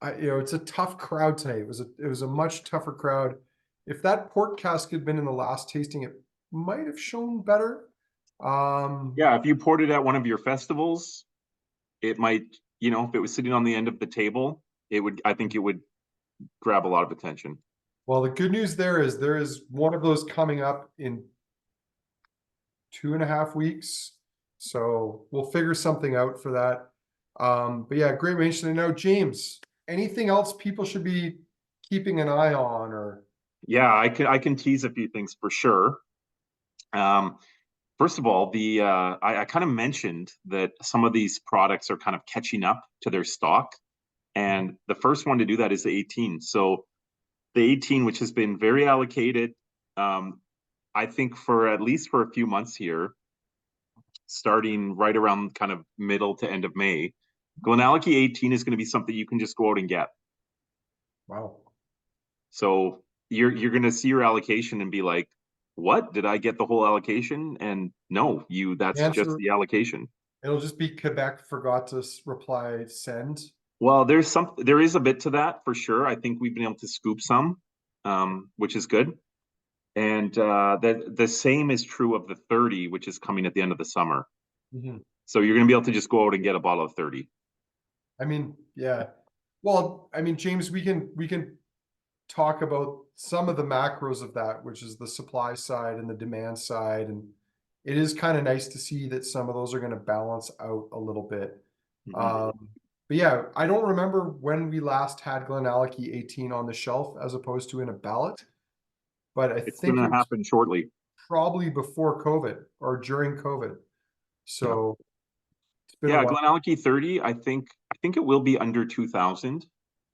it's a tough crowd tonight. It was a much tougher crowd. If that port cask had been in the last tasting, it might have shown better. Um, Yeah, if you poured it at one of your festivals, it might, if it was sitting on the end of the table, I think it would grab a lot of attention. well, the good news there is one of those coming up in 2.5 weeks. So we'll figure something out for that. But yeah, great mention. Now, James, anything else people should be keeping an eye on or Yeah, I can tease a few things for sure. Um, First of all, I kind of mentioned that some of these products are kind of catching up to their stock, and the first one to do that is the 18. So the 18, which has been very allocated, um, I think for at least for a few months here, starting right around kind of middle to end of May, GlenAllachie 18 is going to be something you can just go out and get. wow. So you're going to see your allocation and be like, "What? Did I get the whole allocation?" And no, The that's just answer, the allocation. it'll just be Quebec forgot to reply send. Well, there is a bit to that for sure. I think we've been able to scoop some, which is good. And the same is true of the 30, which is coming at the end of the summer. Mhm. So you're going to be able to just go out and get a bottle of 30. I mean, yeah. Well, I mean, James, we can talk about some of the macros of that, which is the supply side and the demand side. And it is kind of nice to see that some of those are going to balance out a little bit. Mhm. Um, But yeah, I don't remember when we last had GlenAllachie 18 on the shelf as opposed to in a ballot, but I It's think going it to was happen shortly. probably before COVID or during COVID. Yeah. So it's been a Yeah, while. GlenAllachie 30, I think it will be under 2000.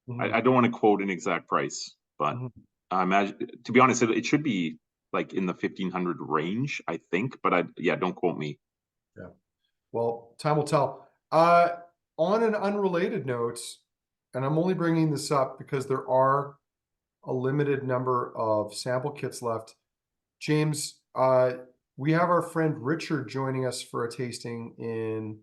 I Mhm, don't want to quote an exact price, but mhm. I imagine, to be honest, it should be like in the 1500 range, I think, but yeah, don't quote me. Yeah. Well, time will tell. On an unrelated note, and I'm only bringing this up because there are a limited number of sample kits left. James, we have our friend Richard joining us for a tasting in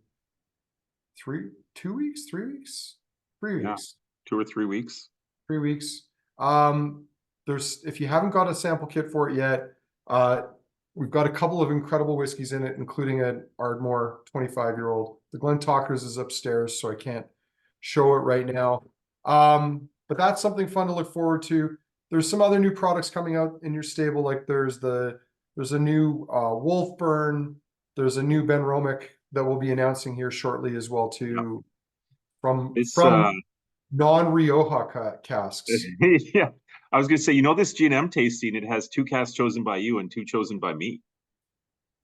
2 weeks, 3 weeks, three Yeah, weeks, 2 or 3 weeks. 3 weeks. Um, if you haven't got a sample kit for it yet, uh, we've got a couple of incredible whiskeys in it, including an Ardmore 25-year-old. The Glen Talkers is upstairs, so I can't show it right now. But that's something fun to look forward to. There's some other new products coming out in your stable, like there's a new Wolfburn, there's a new Ben Romick that we'll be announcing here shortly as well Yeah. too, from It's non-Rioja casks. yeah. I was gonna say, this G&M tasting, it has two casts chosen by you and two chosen by me.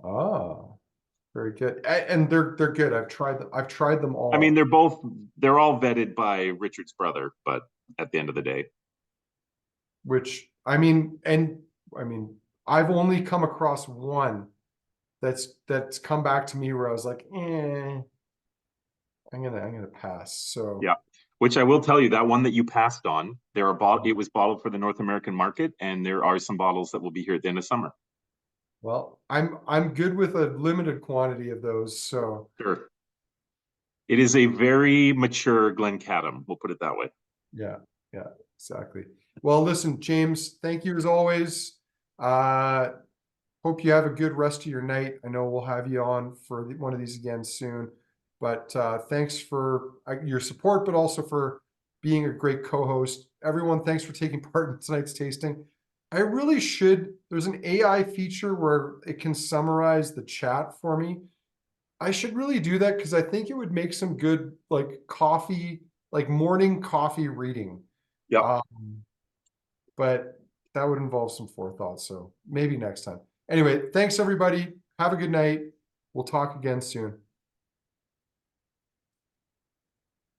Ah, very good. And they're good. I've tried them I mean, all, they're all vetted by Richard's brother, but at the end of the day, which I mean, I've only come across one that's come back to me where I was like, I'm gonna pass. So yeah. Which I will tell you, that one that you passed on, it was bottled for the North American market, and there are some bottles that will be here at the end of summer. well, I'm good with a limited quantity of those. So Sure. It is a very mature Glencadam, we'll put it that way. yeah, yeah, exactly. Well, listen, James, thank you as always. Uh, Hope you have a good rest of your night. I know we'll have you on for one of these again soon. But thanks for your support, but also for being a great co-host. Everyone, thanks for taking part in tonight's tasting. I really should. There's an AI feature where it can summarize the chat for me. I should really do that because I think it would make some good like coffee, like morning coffee reading. Yep. Um, but that would involve some forethought. So maybe next time. Anyway, thanks everybody. Have a good night. We'll talk again soon.